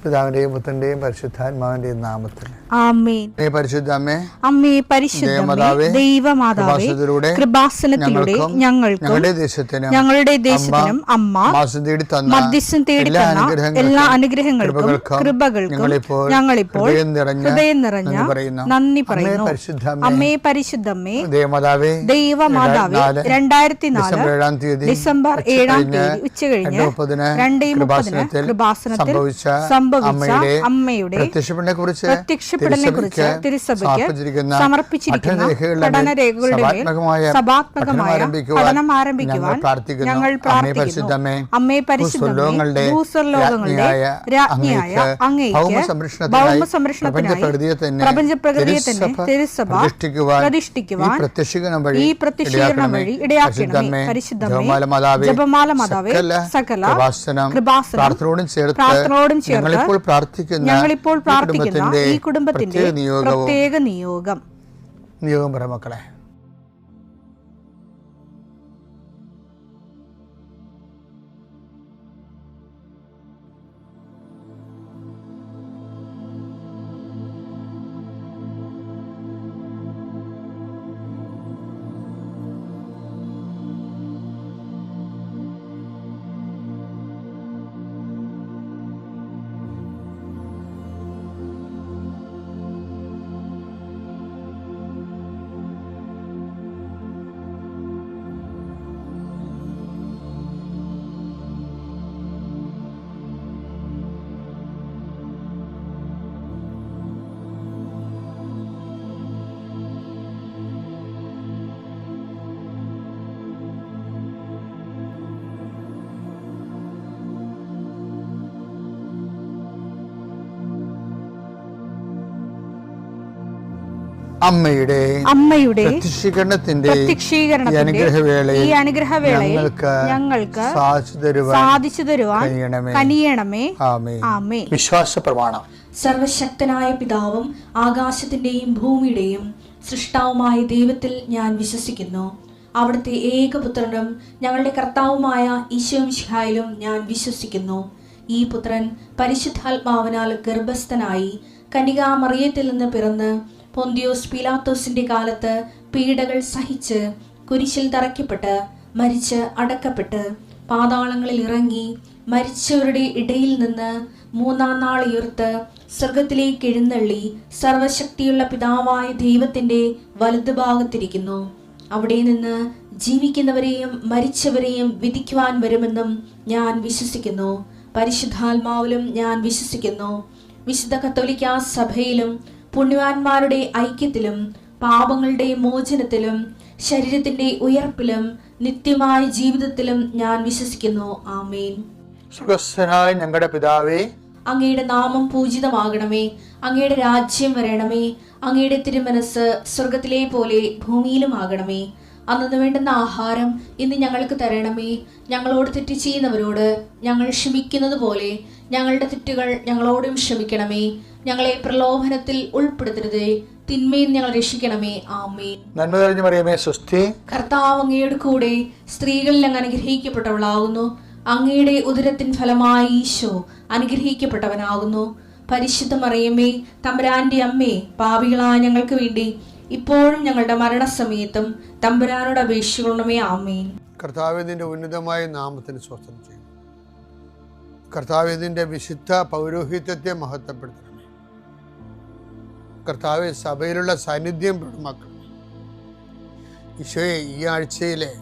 പിതാവിന്റെയും പുത്രന്റെയും പരിശുദ്ധാത്മാവിന്റെയും നാമത്തിൽ ആമേൻ. പരിശുദ്ധ അമ്മേ, അമ്മേ പരിശുദ്ധമേ, ദൈവമാതാവേ, കൃപാസനത്തിലൂടെ ഞങ്ങളുടെ ദേശത്തിനും അമ്മ മധ്യസ്ഥം തേടി തന്ന എല്ലാ അനുഗ്രഹങ്ങൾക്കും കൃപകൾക്കും ഞങ്ങളിപ്പോൾ ഹൃദയം നിറഞ്ഞ നന്ദി പറയുന്നു. അമ്മേ പരിശുദ്ധമേ, ദൈവമാതാവേ, 2004 ഡിസംബർ 7 ഉച്ചകഴിഞ്ഞ് 2:30 കൃപാസനത്തിൽ സംഭവിച്ച അമ്മയുടെ പ്രത്യക്ഷപ്പെടലിനെ കുറിച്ച് തിരുസഭയ്ക്ക് സമർപ്പിച്ചിരിക്കുന്ന പഠനരേഖകളുടെ മേൽ സഭാത്മകമായ പഠനം ആരംഭിക്കുവാൻ ഞങ്ങൾ പ്രാർത്ഥിക്കുന്നു. അമ്മേ പരിശുദ്ധമേ, ഭൂസ്വർലോകങ്ങളുടെ രാജ്ഞിയായ അങ്ങേയ്ക്ക് ഭൗമസംരക്ഷണത്തിനായി പ്രപഞ്ചപ്രകൃതിയെ തന്നെ തിരുസഭ പ്രതിഷ്ഠിക്കുവാൻ ഈ പ്രത്യക്ഷീകരണം വഴി ഇടയാക്കണമേ. പരിശുദ്ധമേ, ജപമാല മാതാവേ, സകല കൃപാസനം പ്രാർത്ഥനയോടും ചേർത്ത് ഞങ്ങളിപ്പോൾ പ്രാർത്ഥിക്കുന്ന ഈ കുടുംബത്തിന്റെ പ്രത്യേക നിയോഗം പറ മക്കളെ. അമ്മയുടെ പ്രത്യക്ഷീകരണത്തിന്റെ ഈ അനുഗ്രഹവേളയിൽ ഞങ്ങൾക്ക് സാധിച്ചു തരുവാൻ കനിയണമേ. ആമേൻ. വിശ്വാസ പ്രമാണം. സർവശക്തനായ പിതാവും ആകാശത്തിന്റെയും ഭൂമിയുടെയും സൃഷ്ടാവുമായ ദൈവത്തിൽ ഞാൻ വിശ്വസിക്കുന്നു. അവിടുത്തെ ഏകപുത്രനും ഞങ്ങളുടെ കർത്താവുമായ ഈശോമിശിഹായിലും ഞാൻ വിശ്വസിക്കുന്നു. ഈ പുത്രൻ പരിശുദ്ധാത്മാവിനാൽ ഗർഭസ്ഥനായി കന്യകാമറിയത്തിൽ നിന്ന് പിറന്ന് പൊന്തിയോസ് പീലാത്തോസിന്റെ കാലത്ത് പീഡകൾ സഹിച്ച് കുരിശിൽ തറയ്ക്കപ്പെട്ട് മരിച്ച് അടക്കപ്പെട്ട് പാതാളങ്ങളിൽ ഇറങ്ങി മരിച്ചവരുടെ ഇടയിൽ നിന്ന് 3-ാം നാൾ ഉയർത്ത് സ്വർഗത്തിലേക്ക് എഴുന്നള്ളി സർവശക്തിയുള്ള പിതാവായ ദൈവത്തിന്റെ വലതുഭാഗത്തിരിക്കുന്നു. അവിടെ നിന്ന് ജീവിക്കുന്നവരെയും മരിച്ചവരെയും വിധിക്കുവാൻ വരുമെന്നും ഞാൻ വിശ്വസിക്കുന്നു. പരിശുദ്ധാത്മാവിലും ഞാൻ വിശ്വസിക്കുന്നു. വിശുദ്ധ കത്തോലിക്കാ സഭയിലും പുണ്യവാന്മാരുടെ ഐക്യത്തിലും പാപങ്ങളുടെ മോചനത്തിലും ശരീരത്തിന്റെ ഉയർപ്പിലും നിത്യമായ ജീവിതത്തിലും ഞാൻ വിശ്വസിക്കുന്നു. ആമേൻ. സുഖസ്ഥനായ ഞങ്ങളുടെ പിതാവേ, അങ്ങയുടെ നാമം പൂജിതമാകണമേ. അങ്ങയുടെ രാജ്യം വരണമേ. അങ്ങയുടെ തിരുമനസ് സ്വർഗത്തിലെ പോലെ ഭൂമിയിലും ആകണമേ. അന്നു വേണ്ടുന്ന ആഹാരം ഇന്ന് ഞങ്ങൾക്ക് തരണമേ. ഞങ്ങളോട് തെറ്റ് ചെയ്യുന്നവരോട് ഞങ്ങൾ ക്ഷമിക്കുന്നത് പോലെ ഞങ്ങളുടെ തെറ്റുകൾ ഞങ്ങളോടും ക്ഷമിക്കണമേ. ഞങ്ങളെ പ്രലോഭനത്തിൽ ഉൾപ്പെടുത്തരുതേ, തിന്മയിൽ ഞങ്ങൾ രക്ഷിക്കണമേ. ആമേൻ. നന്മ നിറഞ്ഞ മറിയമേ, സ്വസ്തി. കർത്താവ് അങ്ങയുടെ കൂടെ സ്ത്രീകളിൽ അങ്ങ് അനുഗ്രഹിക്കപ്പെട്ടവളാകുന്നു. അങ്ങയുടെ ഉദരത്തിൻ ഫലമായി ഈശോ അനുഗ്രഹിക്കപ്പെട്ടവനാകുന്നു. പരിശുദ്ധ മറിയമേ, തമ്പുരാന്റെ അമ്മേ, പാപികളായ ഞങ്ങൾക്ക് വേണ്ടി ഇപ്പോഴും ഞങ്ങളുടെ മരണസമയത്തും തമ്പുരാനോട് അപേക്ഷിക്കണമേ. ആമേൻ. കർത്താവേ, നിന്റെ ഉന്നതമായ നാമത്തിന് സ്വസ്ഥം ചെയ്യും. കർത്താവേ, നിന്റെ വിശുദ്ധ പൗരോഹിത്യത്തെ മഹത്വപ്പെടുത്തണമേ. കർത്താവേ, സഭയിലുള്ള സാന്നിധ്യം പ്രകടമാക്കണമേ. ഈശോയെ, ഈ ആഴ്ചയിലെ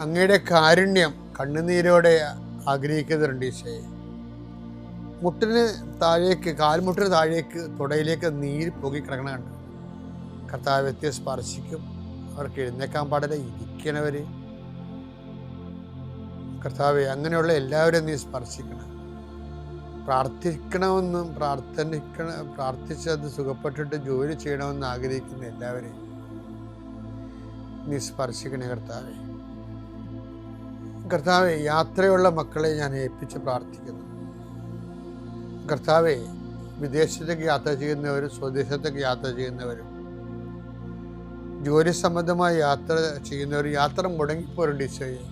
അങ്ങയുടെ കാരുണ്യം കണ്ണുനീരോടെ ആഗ്രഹിക്കുന്നുണ്ട്. ഈശോയെ, മുട്ടിന് താഴേക്ക്, കാൽമുട്ടിന് താഴേക്ക്, തുടയിലേക്ക് നീര് പൊങ്ങിക്കിടക്കണ കണ്ട് കർത്താവ് സ്പർശിക്കും. അവർക്ക് എഴുന്നേക്കാൻ പാടില്ല, ഇരിക്കണവര്. കർത്താവെ, അങ്ങനെയുള്ള എല്ലാവരും നീ സ്പർശിക്കണം. പ്രാർത്ഥിക്കണമെന്നും പ്രാർത്ഥിച്ചത് സുഖപ്പെട്ടിട്ട് ജോലി ചെയ്യണമെന്ന് ആഗ്രഹിക്കുന്ന എല്ലാവരെയും നീ സ്പർശിക്കണേ. കർത്താവെ, യാത്രയുള്ള മക്കളെ ഞാൻ ഏൽപ്പിച്ച് പ്രാർത്ഥിക്കുന്നു. കർത്താവെ, വിദേശത്തേക്ക് യാത്ര ചെയ്യുന്നവരും സ്വദേശത്തേക്ക് യാത്ര ചെയ്യുന്നവരും ജോലി സംബന്ധമായി യാത്ര ചെയ്യുന്നവർ യാത്ര മുടങ്ങിപ്പോരുണ്ട്. ഈശോയെ,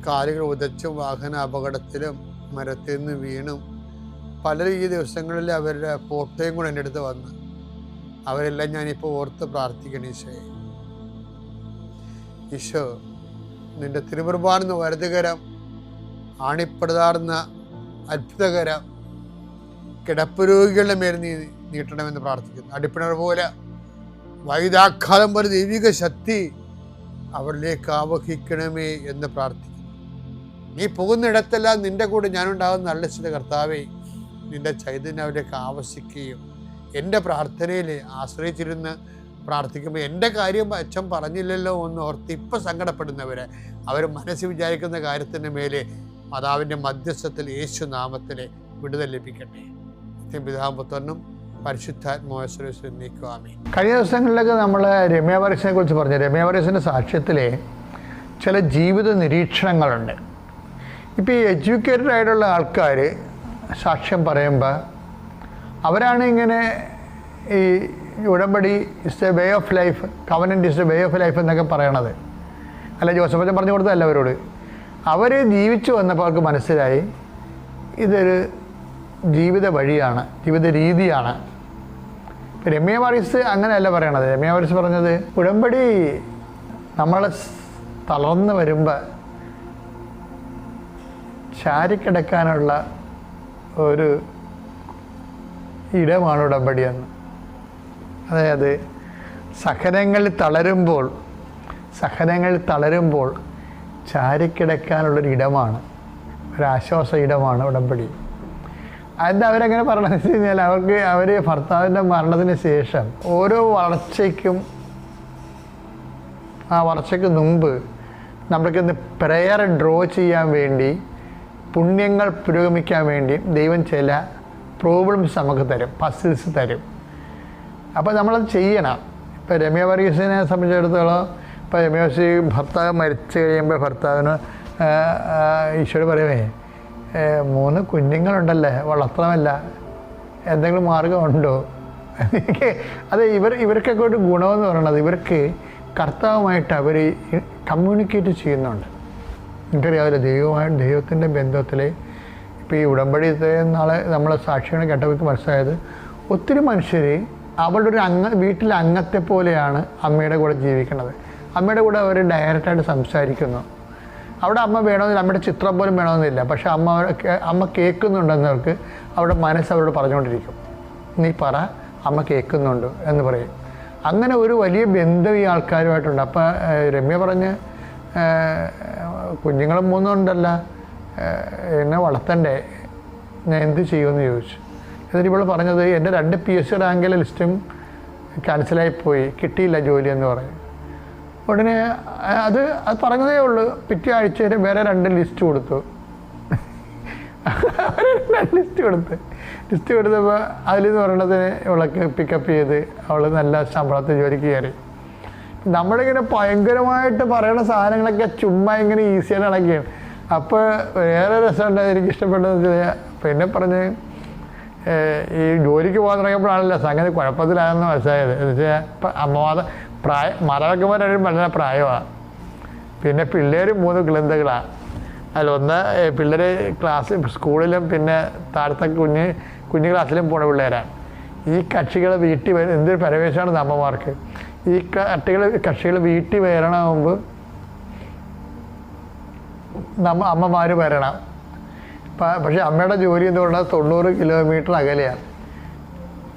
കാലുകൾ ഉദച്ചും വാഹന അപകടത്തിലും മരത്തിൽ നിന്ന് വീണും പലരും ഈ ദിവസങ്ങളിൽ അവരുടെ ഫോട്ടോയും കൂടെ എൻ്റെ അടുത്ത് വന്ന് അവരെല്ലാം ഞാനിപ്പോൾ ഓർത്ത് പ്രാർത്ഥിക്കണം. ഈശോ നിൻ്റെ തിരുമുറുപാടുന്ന വലതുകരം, ആണിപ്പടുതാർന്ന അത്ഭുതകരം കിടപ്പ് രോഗികളുടെ മേൽ നീ നീട്ടണമെന്ന് പ്രാർത്ഥിക്കുന്നു. അടിപ്പിണർ പോലെ വൈദാഘാതം പോലെ ദൈവിക ശക്തി അവരിലേക്ക് ആവഹിക്കണമേ എന്ന് പ്രാർത്ഥിക്കുന്നു. നീ പോകുന്നിടത്തെല്ലാം നിൻ്റെ കൂടെ ഞാനുണ്ടാകുന്ന നല്ല ചില കർത്താവേ, നിൻ്റെ ചൈതന്യം അവരിലേക്ക് ആവശിക്കുകയും എൻ്റെ പ്രാർത്ഥനയിൽ ആശ്രയിച്ചിരുന്ന് പ്രാർത്ഥിക്കുമ്പോൾ എൻ്റെ കാര്യം അച്ഛൻ പറഞ്ഞില്ലല്ലോ എന്ന് ഓർത്ത് ഇപ്പം സങ്കടപ്പെടുന്നവരെ അവർ മനസ്സിൽ വിചാരിക്കുന്ന കാര്യത്തിൻ്റെ മേലെ മാതാവിൻ്റെ മധ്യസ്ഥത്തിൽ യേശു നാമത്തിലെ വിടുതൽ ലഭിക്കട്ടെ. പിതാപുത്രനും പരിശുദ്ധാത്മാവിനെ നീക്കുവാമേ. കഴിഞ്ഞ ദിവസങ്ങളിലൊക്കെ നമ്മൾ രമ്യ വർഗീസിനെ കുറിച്ച് പറഞ്ഞു. രമ്യ വർഗീസിൻ്റെ സാക്ഷ്യത്തിലെ ചില ജീവിത നിരീക്ഷണങ്ങളുണ്ട്. ഇപ്പോൾ ഈ എഡ്യൂക്കേറ്റഡ് ആയിട്ടുള്ള ആൾക്കാർ സാക്ഷ്യം പറയുമ്പോൾ അവരാണ് ഇങ്ങനെ ഈ ഉടമ്പടി is a way of life, covenant is a way of life എന്നൊക്കെ പറയണത്. അല്ല, ജോസഫച്ചൻ പറഞ്ഞു കൊടുത്തതല്ല അവരോട്. അവർ ജീവിച്ചു വന്നപ്പോൾ അവർക്ക് മനസ്സിലായി ഇതൊരു ജീവിത വഴിയാണ്, ജീവിത രീതിയാണ്. ഇപ്പം രമ്യ വർഗീസ് അങ്ങനെയല്ല പറയണത്. രമ്യ വർഗീസ് പറഞ്ഞത് ഉടമ്പടി നമ്മൾ തളർന്ന് വരുമ്പോൾ ചാരിക്കിടക്കാനുള്ള ഒരു ഇടമാണ് ഉടമ്പടിയെന്ന്. അതായത് സഹനങ്ങളിൽ തളരുമ്പോൾ ചാരിക്കിടക്കാനുള്ളൊരു ഇടമാണ്, ഒരാശ്വാസ ഇടമാണ് ഉടമ്പടി. അതെന്താ അവരങ്ങനെ പറയണമെന്ന് വെച്ച് കഴിഞ്ഞാൽ അവർ ഭർത്താവിൻ്റെ മരണത്തിന് ശേഷം ഓരോ വളർച്ചയ്ക്കും ആ വളർച്ചയ്ക്ക് മുമ്പ് നമ്മൾക്കിന്ന് പ്രയർ ഡ്രോ ചെയ്യാൻ വേണ്ടി, പുണ്യങ്ങൾ പുരോഗമിക്കാൻ വേണ്ടി ദൈവം ചില പ്രോബ്ലംസ് നമുക്ക് തരും, പസിൽസ് തരും. അപ്പോൾ നമ്മളത് ചെയ്യണം. ഇപ്പോൾ രമ്യ വർഗീസിനെ സംബന്ധിച്ചിടത്തോളം, ഇപ്പോൾ രമ്യ വർഗീസ് ഭർത്താവ് മരിച്ചു കഴിയുമ്പോൾ ഭർത്താവിന് ഈശോട് പറയുമേ 3 കുഞ്ഞുങ്ങളുണ്ടല്ലേ, വളർത്തണമല്ല, എന്തെങ്കിലും മാർഗമുണ്ടോ? അത് ഇവർക്കൊക്കെ ഒരു ഗുണമെന്ന് പറയുന്നത് ഇവർക്ക് കർത്താവുമായിട്ട് അവർ കമ്മ്യൂണിക്കേറ്റ് ചെയ്യുന്നുണ്ട്. എനിക്കറിയാവില്ല, ദൈവത്തിൻ്റെ ബന്ധത്തിൽ ഇപ്പോൾ ഈ ഉടമ്പടിത്തെ നാളെ നമ്മൾ സാക്ഷികളെ കേട്ടവർക്ക് മനസ്സിലായത് ഒത്തിരി മനുഷ്യർ അവരുടെ ഒരു വീട്ടിലെ അംഗത്തെ പോലെയാണ് അമ്മയുടെ കൂടെ ജീവിക്കുന്നത്. അമ്മയുടെ കൂടെ അവർ ഡയറക്റ്റായിട്ട് സംസാരിക്കുന്നു. അവിടെ അമ്മ വേണമെന്നില്ല, അമ്മയുടെ ചിത്രം പോലും വേണമെന്നില്ല. പക്ഷെ അമ്മ കേൾക്കുന്നുണ്ടെന്നവർക്ക് അവിടെ മനസ്സവരോട് പറഞ്ഞുകൊണ്ടിരിക്കും, നീ പറ, അമ്മ കേൾക്കുന്നുണ്ട് എന്ന് പറയും. അങ്ങനെ ഒരു വലിയ ബന്ധം ഈ ആൾക്കാരുമായിട്ടുണ്ട്. അപ്പോൾ രമ്യ പറഞ്ഞ് കുഞ്ഞുങ്ങളും 3 ഉണ്ടല്ല, എന്നെ വളർത്തണ്ടേ, ഞാൻ എന്ത് ചെയ്യുമെന്ന് ചോദിച്ചു. എന്നിട്ട് ഇപ്പോൾ പറഞ്ഞത് എൻ്റെ 2 PSC റാങ്കിലെ ലിസ്റ്റും ക്യാൻസലായിപ്പോയി, കിട്ടിയില്ല ജോലി എന്ന് പറയും. ഉടനെ അത് പറഞ്ഞതേ ഉള്ളൂ. പിറ്റേ ആഴ്ച വേറെ 2 ലിസ്റ്റ് കൊടുത്തു. ലിസ്റ്റ് കൊടുത്തപ്പോൾ അതിലെന്ന് പറയണതിന് ഇവളൊക്കെ പിക്കപ്പ് ചെയ്ത് അവൾ നല്ല ശമ്പളത്തിൽ ജോലിക്ക് കയറി. നമ്മളിങ്ങനെ ഭയങ്കരമായിട്ട് പറയുന്ന സാധനങ്ങളൊക്കെ ചുമ്മാ ഇങ്ങനെ ഈസിയായിട്ട് ഇണക്കിയാണ്. അപ്പോൾ വേറെ രസമുണ്ട്, എനിക്ക് ഇഷ്ടപ്പെട്ടതെന്ന് വെച്ചാൽ പിന്നെ പറഞ്ഞ് ഈ ജോലിക്ക് പോകാൻ തുടങ്ങിയപ്പോഴാണല്ലോ സംഗതി കുഴപ്പത്തിലായെന്ന് മനസ്സിലായത്. എന്ന് വെച്ചാൽ ഇപ്പം മറവയ്ക്കുമ്പോൾ വളരെ പ്രായമാണ്. പിന്നെ പിള്ളേർ 3 കിളന്തകളാണ്. അതിലൊന്ന് പിള്ളേർ സ്കൂളിലും പിന്നെ താഴത്തെ കുഞ്ഞു ക്ലാസ്സിലും പോണ പിള്ളേരാണ്. ഈ കക്ഷികൾ വീട്ടിൽ എന്തൊരു പരവേശമാണ് അമ്മമാർക്ക്. ഈ കക്ഷികൾ വീട്ടിൽ വരണ മുമ്പ് അമ്മമാർ വരണം. പക്ഷേ അമ്മയുടെ ജോലി എന്ന് പറഞ്ഞാൽ 90 കിലോമീറ്റർ അകലെയാണ്.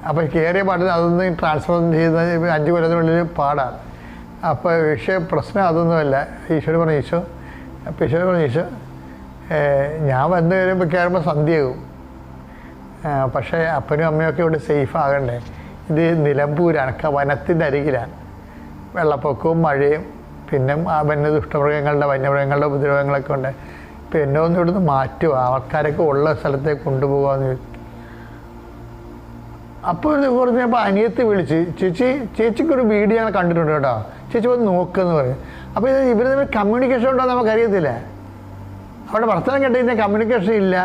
അപ്പോൾ കയറിയ പാട്ടിൽ അതൊന്ന് ട്രാൻസ്ഫർ ചെയ്ത് 5 കൊല്ലത്തിനുള്ളിൽ പാടാണ്. അപ്പോൾ പ്രശ്നം അതൊന്നുമല്ല. ഈശോ പറഞ്ഞു ഈശോ ഞാൻ വന്ന് കയറുമ്പോൾ സന്ധ്യയാകും. പക്ഷേ അപ്പനും അമ്മയൊക്കെ ഇവിടെ സേഫ് ആകണ്ടേ. ഇത് നിലമ്പൂരാണ്, വനത്തിൻ്റെ അരികിലാണ്. വെള്ളപ്പൊക്കവും മഴയും പിന്നെ വന്യമൃഗങ്ങളുടെ ഉപദ്രവങ്ങളൊക്കെ ഉണ്ട്. ഇപ്പം എന്നെ ഒന്ന് ഇവിടുന്ന് മാറ്റുക, ആൾക്കാരൊക്കെ ഉള്ള സ്ഥലത്തേക്ക് കൊണ്ടുപോകാമെന്ന് ചോദിച്ചു. അപ്പോൾ പറഞ്ഞപ്പോൾ അനിയത്തി വിളിച്ച്, ചേച്ചിക്കൊരു വീഡിയോ ഞാൻ കണ്ടിട്ടുണ്ട് കേട്ടോ, ചേച്ചി വന്ന് നോക്കുമെന്ന് പറയും. അപ്പോൾ ഇവർ തമ്മിൽ കമ്മ്യൂണിക്കേഷൻ ഉണ്ടോ നമുക്കറിയത്തില്ല. അവിടെ വർത്തമാനം കേട്ടുകഴിഞ്ഞാൽ കമ്മ്യൂണിക്കേഷൻ ഇല്ല.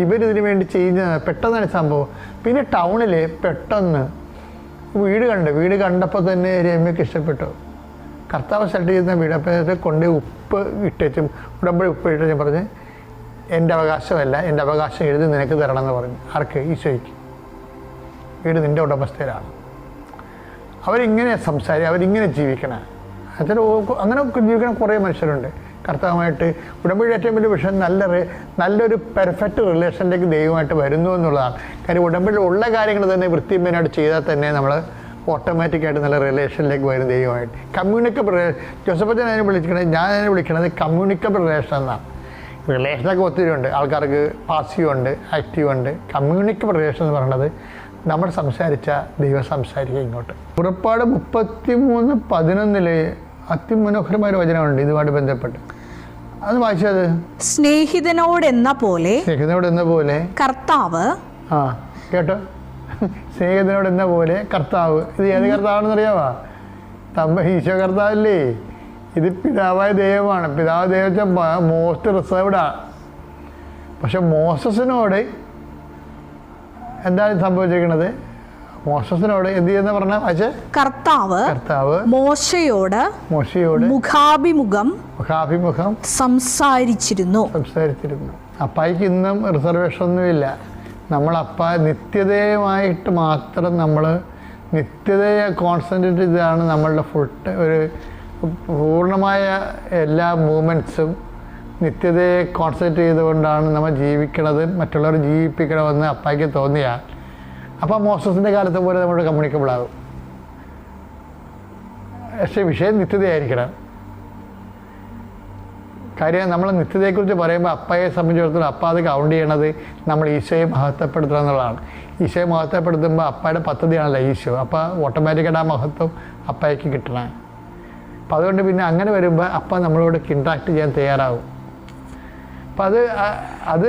ഇവരിതിന് വേണ്ടി ചെയ്യുന്ന പെട്ടെന്നാണ് സംഭവം. പിന്നെ ടൗണിൽ പെട്ടെന്ന് വീട് കണ്ടപ്പോൾ തന്നെ രമ്യക്ക് ഇഷ്ടപ്പെട്ടു. കർത്താവ് സെലക്ട് ചെയ്യുന്ന വീട്. അപ്പോൾ കൊണ്ട് ഉപ്പ് ഇട്ടും ഉടമ്പടി ഉപ്പ് ഇട്ടും പറഞ്ഞ് എൻ്റെ അവകാശമല്ല, എൻ്റെ അവകാശം എഴുതി നിനക്ക് തരണമെന്ന് പറഞ്ഞു. ആർക്ക്? ഈശോയ്ക്ക്. വീട് നിൻ്റെ ഉടമസ്ഥയിലാണ്. അവരിങ്ങനെ അവരിങ്ങനെ ജീവിക്കണം. എന്നുവെച്ചാൽ അങ്ങനെ ജീവിക്കണം കുറേ മനുഷ്യരുണ്ട്. കർത്താവുമായിട്ട് ഉടമ്പടി ഏറ്റവും വലിയ വിഷയം നല്ലൊരു പെർഫെക്റ്റ് റിലേഷനിലേക്ക് ദൈവമായിട്ട് വരുന്നു എന്നുള്ളതാണ്. കാര്യം ഉടമ്പടി ഉള്ള കാര്യങ്ങൾ തന്നെ വൃത്തിമേനായിട്ട് ചെയ്താൽ തന്നെ നമ്മൾ ഓട്ടോമാറ്റിക്കായിട്ട് നല്ല റിലേഷനിലേക്ക് വരും ദൈവമായിട്ട്. കമ്മ്യൂണിക്കബിൾ ജോസഫച്ചൻ അതിനെ വിളിക്കണത് കമ്മ്യൂണിക്കബിൾ റിലേഷൻ എന്നാണ്. റിലേഷനൊക്കെ ഒത്തിരി ഉണ്ട്. ആൾക്കാർക്ക് പാസീവ് ഉണ്ട്, ആക്റ്റീവ് ഉണ്ട്. കമ്മ്യൂണിക്കബിൾ റിലേഷൻ എന്ന് പറയുന്നത് നമ്മൾ സംസാരിച്ച ദൈവം സംസാരിക്കുക ഇങ്ങോട്ട്. പുറപ്പാട് 33:11 അതിമനോഹരമായ വചനമുണ്ട് ഇതുമായിട്ട് ബന്ധപ്പെട്ട്. അത് വായിച്ചത് സ്നേഹിതനോടെന്ന പോലെ കർത്താവ്. കേട്ടോ, സ്നേഹിതനോടെന്ന പോലെ കർത്താവ്. ഇത് ഏത് കർത്താവാണെന്ന് അറിയാമോ? ഈശോ കർത്താവല്ലേ. ഇത് പിതാവായ ദൈവമാണ്. പിതാവ് ദൈവം മോസ്റ്റ് റിസർവ്ഡാണ്. പക്ഷെ മോസസിനോട് എന്താണ് സംഭവിച്ചിരിക്കുന്നത്? മോസസിനോട് എന്ത് ചെയ്യുന്ന പറഞ്ഞ കർത്താവ് മോശയോട് മുഖാഭിമുഖം സംസാരിച്ചിരുന്നു. അപ്പായിക്ക് ഇന്നും റിസർവേഷൻ ഒന്നുമില്ല. നമ്മളപ്പ നിത്യതയുമായിട്ട് മാത്രം നമ്മൾ നിത്യതയെ കോൺസെൻട്രേറ്റ് ചെയ്താണ് നമ്മളുടെ ഒരു പൂർണ്ണമായ എല്ലാ മൂവ്മെൻറ്റ്സും നിത്യതയെ കോൺസെൻട്രേറ്റ് ചെയ്തുകൊണ്ടാണ് നമ്മൾ ജീവിക്കണത്, മറ്റുള്ളവർ ജീവിപ്പിക്കണമെന്ന് അപ്പായ്ക്ക് തോന്നിയാൽ അപ്പോൾ മോസസിൻ്റെ കാലത്തെ പോലെ നമ്മുടെ കമ്മ്യൂണിക്കബിൾ ആകും. പക്ഷേ വിഷയം നിത്യതയായിരിക്കണം. കാര്യം നമ്മൾ നിത്യതയെക്കുറിച്ച് പറയുമ്പോൾ അപ്പയെ സംബന്ധിച്ചിടത്തോളം അപ്പ അത് കൗണ്ട് ചെയ്യണത് നമ്മൾ ഈശോയെ മഹത്വപ്പെടുത്തുക എന്നുള്ളതാണ്. ഈശോയെ മഹത്വപ്പെടുത്തുമ്പോൾ അപ്പയുടെ പദ്ധതിയാണല്ലോ ഈശോ. അപ്പോൾ ഓട്ടോമാറ്റിക്കായിട്ട് ആ മഹത്വം അപ്പയ്ക്ക് കിട്ടണം. അപ്പം അതുകൊണ്ട് പിന്നെ അങ്ങനെ വരുമ്പോൾ അപ്പ നമ്മളോട് ഇൻട്രാക്ട് ചെയ്യാൻ തയ്യാറാവും. അപ്പം അത്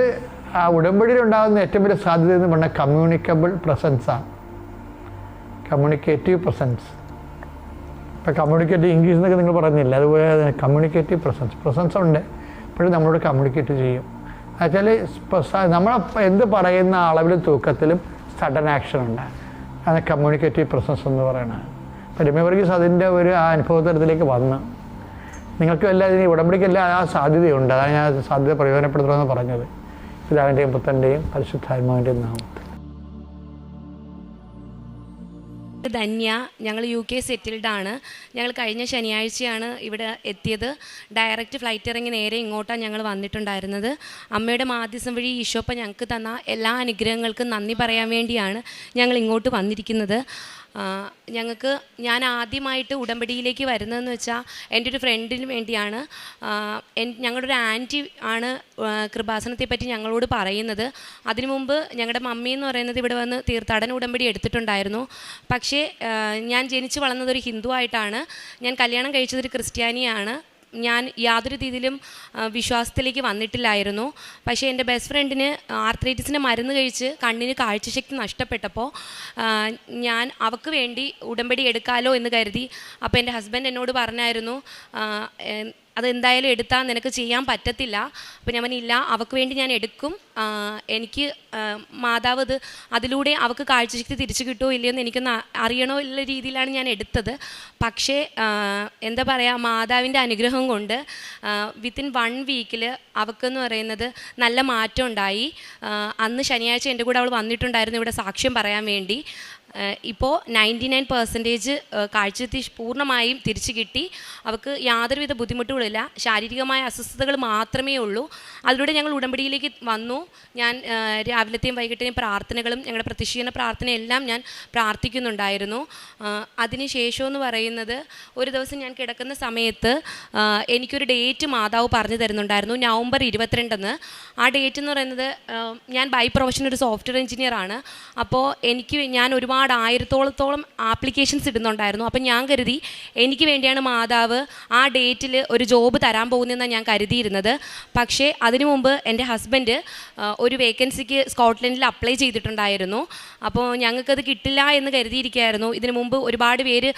ആ ഉടമ്പടിയിൽ ഉണ്ടാകുന്ന ഏറ്റവും വലിയ സാധ്യത എന്ന് പറഞ്ഞാൽ കമ്മ്യൂണിക്കബിൾ പ്രസൻസാണ്. Communicative presence. ഇപ്പം കമ്മ്യൂണിക്കേറ്റീവ് ഇംഗ്ലീഷ് എന്നൊക്കെ നിങ്ങൾ പറഞ്ഞില്ല, അതുപോലെ കമ്മ്യൂണിക്കേറ്റീവ് പ്രസൻസ് ഉണ്ട്. ഇപ്പോഴും നമ്മളോട് കമ്മ്യൂണിക്കേറ്റ് ചെയ്യും. എന്നുവെച്ചാൽ നമ്മൾ എന്ത് പറയുന്ന അളവിലും തൂക്കത്തിലും സഡൻ ആക്ഷൻ ഉണ്ട്. അത് കമ്മ്യൂണിക്കേറ്റീവ് പ്രസൻസ് എന്ന് പറയുന്നത്. പരിമവർഗീസ് അതിൻ്റെ ഒരു ആ അനുഭവതലത്തിലേക്ക് വന്ന് നിങ്ങൾക്കും എല്ലാം ഇതിന് ഉടമ്പടിക്കെല്ലാം ആ സാധ്യതയുണ്ട്. അതാണ് ഞാൻ സാധ്യത പ്രയോജനപ്പെടുത്തണമെന്ന് പറഞ്ഞത്. പിതാവിൻ്റെയും പുത്രൻ്റെയും പരിശുദ്ധാത്മാവിൻ്റെയും നാമത്തിൽ. ധന്യ, ഞങ്ങൾ UK സെറ്റിൽഡാണ്. ഞങ്ങൾ കഴിഞ്ഞ ശനിയാഴ്ചയാണ് ഇവിടെ എത്തിയത്. ഡയറക്റ്റ് ഫ്ലൈറ്റ് ഇറങ്ങി നേരെ ഇങ്ങോട്ടാണ് ഞങ്ങൾ വന്നിട്ടുണ്ടായിരുന്നത്. അമ്മയുടെ മാധ്യസ്ഥം വഴി ഈശോപ്പ ഞങ്ങൾക്ക് തന്ന എല്ലാ അനുഗ്രഹങ്ങൾക്കും നന്ദി പറയാൻ വേണ്ടിയാണ് ഞങ്ങൾ ഇങ്ങോട്ട് വന്നിരിക്കുന്നത്. ഞാൻ ആദ്യമായിട്ട് ഉടമ്പടിയിലേക്ക് വരുന്നതെന്ന് വെച്ചാൽ എൻ്റെ ഒരു ഫ്രണ്ടിന് വേണ്ടിയാണ്. ഞങ്ങളുടെ ഒരു ആൻറ്റി ആണ് കൃപാസനത്തെ പറ്റി ഞങ്ങളോട് പറയുന്നത്. അതിനു മുമ്പ് ഞങ്ങളുടെ മമ്മി എന്ന് പറയുന്നത് ഇവിടെ വന്ന് തീർത്ഥാടന ഉടമ്പടി എടുത്തിട്ടുണ്ടായിരുന്നു. പക്ഷേ ഞാൻ ജനിച്ചു വളർന്നതൊരു ഹിന്ദു ആയിട്ടാണ്. ഞാൻ കല്യാണം കഴിച്ചതൊരു ക്രിസ്ത്യാനിയാണ്. ഞാൻ യാതൊരു രീതിയിലും വിശ്വാസത്തിലേക്ക് വന്നിട്ടില്ലായിരുന്നു. പക്ഷേ എൻ്റെ ബെസ്റ്റ് ഫ്രണ്ടിന് ആർത്രൈറ്റിസിൻ്റെ മരുന്ന് കഴിച്ച് കണ്ണിന് കാഴ്ചശക്തി നഷ്ടപ്പെട്ടപ്പോൾ ഞാൻ അവൾക്ക് വേണ്ടി ഉടമ്പടി എടുക്കാമല്ലോ എന്ന് കരുതി. അപ്പോൾ എൻ്റെ ഹസ്ബൻഡ് എന്നോട് പറഞ്ഞായിരുന്നു, അതെന്തായാലും എടുത്താൽ നിനക്ക് ചെയ്യാൻ പറ്റത്തില്ല. അപ്പോൾ ഞാൻ ഇല്ല, അവൾക്ക് വേണ്ടി ഞാൻ എടുക്കും. എനിക്ക് മാതാവ് അതിലൂടെ അവൾക്ക് കാഴ്ചശക്തി തിരിച്ചു കിട്ടുമോ ഇല്ലയോ എന്ന് എനിക്കൊന്ന് അറിയണോ ഉള്ള രീതിയിലാണ് ഞാൻ എടുത്തത്. പക്ഷേ എന്താ പറയുക, മാതാവിൻ്റെ അനുഗ്രഹം കൊണ്ട് വിത്തിൻ 1 വീക്കിൽ അവൾക്കെന്ന് പറയുന്നത് നല്ല മാറ്റം ഉണ്ടായി. അന്ന് ശനിയാഴ്ച എൻ്റെ കൂടെ അവൾ വന്നിട്ടുണ്ടായിരുന്നു ഇവിടെ സാക്ഷ്യം പറയാൻ വേണ്ടി. ഇപ്പോൾ 99% കാഴ്ചശക്തി പൂർണ്ണമായും തിരിച്ചു കിട്ടി. അവൾക്ക് യാതൊരുവിധ ബുദ്ധിമുട്ടുകളില്ല, ശാരീരികമായ അസ്വസ്ഥതകൾ മാത്രമേ ഉള്ളൂ. അതിലൂടെ ഞങ്ങൾ ഉടമ്പടിയിലേക്ക് വന്നു. ഞാൻ രാവിലത്തെയും വൈകിട്ടത്തെയും പ്രാർത്ഥനകളും ഞങ്ങളുടെ പ്രത്യക്ഷീകരണ പ്രാർത്ഥനയെല്ലാം ഞാൻ പ്രാർത്ഥിക്കുന്നുണ്ടായിരുന്നു. അതിനുശേഷം എന്ന് പറയുന്നത് ഒരു ദിവസം ഞാൻ കിടക്കുന്ന സമയത്ത് എനിക്കൊരു ഡേറ്റ് മാതാവ് പറഞ്ഞു തരുന്നുണ്ടായിരുന്നു, നവംബർ 22. ആ ഡേറ്റ് എന്ന് പറയുന്നത്, ഞാൻ ബൈ പ്രൊഫഷൻ ഒരു സോഫ്റ്റ്വെയർ എഞ്ചിനീയർ ആണ്. അപ്പോൾ ഞാൻ ഒരുപാട് 1000-ഓളം ആപ്ലിക്കേഷൻസ് ഇടുന്നുണ്ടായിരുന്നു. അപ്പം ഞാൻ കരുതി എനിക്ക് വേണ്ടിയാണ് മാതാവ് ആ ഡേറ്റിൽ ഒരു ജോബ് തരാൻ പോകുന്നതെന്നാണ് ഞാൻ കരുതിയിരുന്നത്. പക്ഷേ അതിനു മുമ്പ് എൻ്റെ ഹസ്ബൻഡ് ഒരു വേക്കൻസിക്ക് സ്കോട്ട്ലൻഡിൽ അപ്ലൈ ചെയ്തിട്ടുണ്ടായിരുന്നു. അപ്പോൾ ഞങ്ങൾക്കത് കിട്ടില്ല എന്ന് കരുതിയിരിക്കുകയായിരുന്നു. ഇതിനു മുമ്പ് ഒരുപാട് പേര്